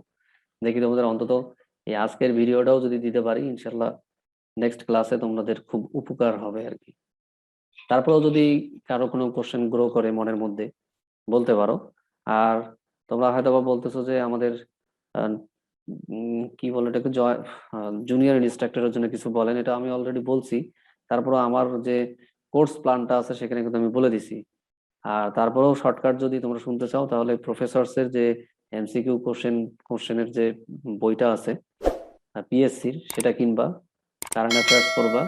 S1: দেখি তোমাদের অন্তত এই আজকের ভিডিওটাও যদি দিতে পারি, ইনশাল্লাহ নেক্সট ক্লাসে তোমাদের খুব উপকার হবে আর কি। তারপরেও যদি কারো কোনো কোশ্চেন গ্রো করে মনের মধ্যে, বলতে পারো। আর তোমরা হয়তো বা বলতেছো যে আমাদের কি বলে এটাকে জুনিয়র ইনস্ট্রাক্টরের জন্য কিছু বলেন, এটা আমি অলরেডি বলছি। তারপরে আমার যে কোর্স প্ল্যানটা আছে সেখানে কিন্তু আমি বলে দিছি। আর তারপরেও শর্টকাট যদি তোমরা শুনতে চাও তাহলে প্রফেসরস এর যে এমসিকিউ কোশ্চেনের যে বইটা আছে পিএসসির, সেটা কিনবা, কারেন্ট অ্যাফেয়ার্স পড়বা,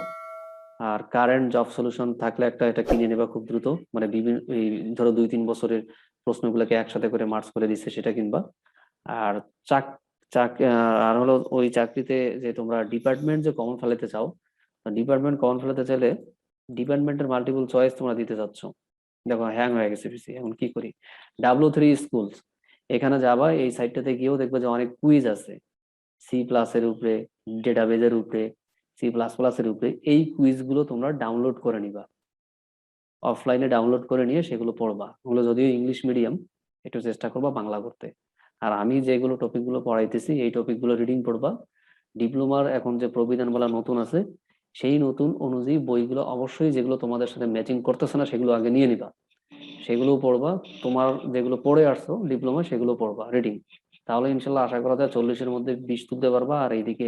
S1: আর কারেন্ট জব সলিউশন থাকলে একটা এটা কিনে নেবা খুব দ্রুত, মানে বিভিন্ন এই ধরো 2-3 বছরের প্রশ্নগুলোকে একসাথে করে মার্কস করে দিচ্ছে সেটা কিনবা। আর চাক চাক আর হলো ওই চাকরিতে যে তোমরা ডিপার্টমেন্ট যে কমন ফেলাতে চাও, ডিপার্টমেন্ট কমন ফেলাতে চাইলে ডিপার্টমেন্টের মাল্টিপল চয়েস তোমরা দিতে চাচ্ছ। দেখো হ্যাং হয়ে গেছে পিসি, এখন কি করি? W3 Schools, এখানে যাবা, এই সাইটটাতে গিয়েও দেখবে যে অনেক কুইজ আছে C++-এর উপরে, ডেটাবেজের উপরে, C++-এর উপরে। এই কুইজগুলো তোমরা ডাউনলোড করে নিবা, অফলাইনে ডাউনলোড করে নিয়ে সেগুলো পড়বা। ওগুলো যদিও ইংলিশ মিডিয়াম, একটু চেষ্টা করবা বাংলা করতে। আর আমি যেগুলো টপিকগুলো পড়াইতেছি এই টপিকগুলো রিডিং পড়বা। ডিপ্লোমার এখন যে প্রবিধান বলা নতুন আছে, সেই নতুন অনুযায়ী বইগুলো অবশ্যই যেগুলো তোমাদের সাথে ম্যাচিং করতেছে না সেগুলো আগে নিয়ে নিবা, সেগুলো পড়বা। তোমার যেগুলো পড়ে আসছো ডিপ্লোমা সেগুলো পড়বা রিডিং। তাহলে ইনশাল্লাহ আশা করা যায় 40-এর মধ্যে 20 তুলতে পারবা। আর এইদিকে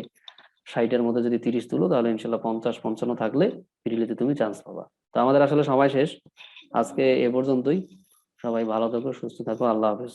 S1: 60-এর মধ্যে যদি 30 তুলো তাহলে ইনশাল্লাহ 50-55 থাকলে প্রিলিতে তুমি চান্স পাবা। তো আমাদের আসলে সময় শেষ, আজকে এ পর্যন্তই। সবাই ভালো থাকো, সুস্থ থাকো, আল্লাহ হাফেজ।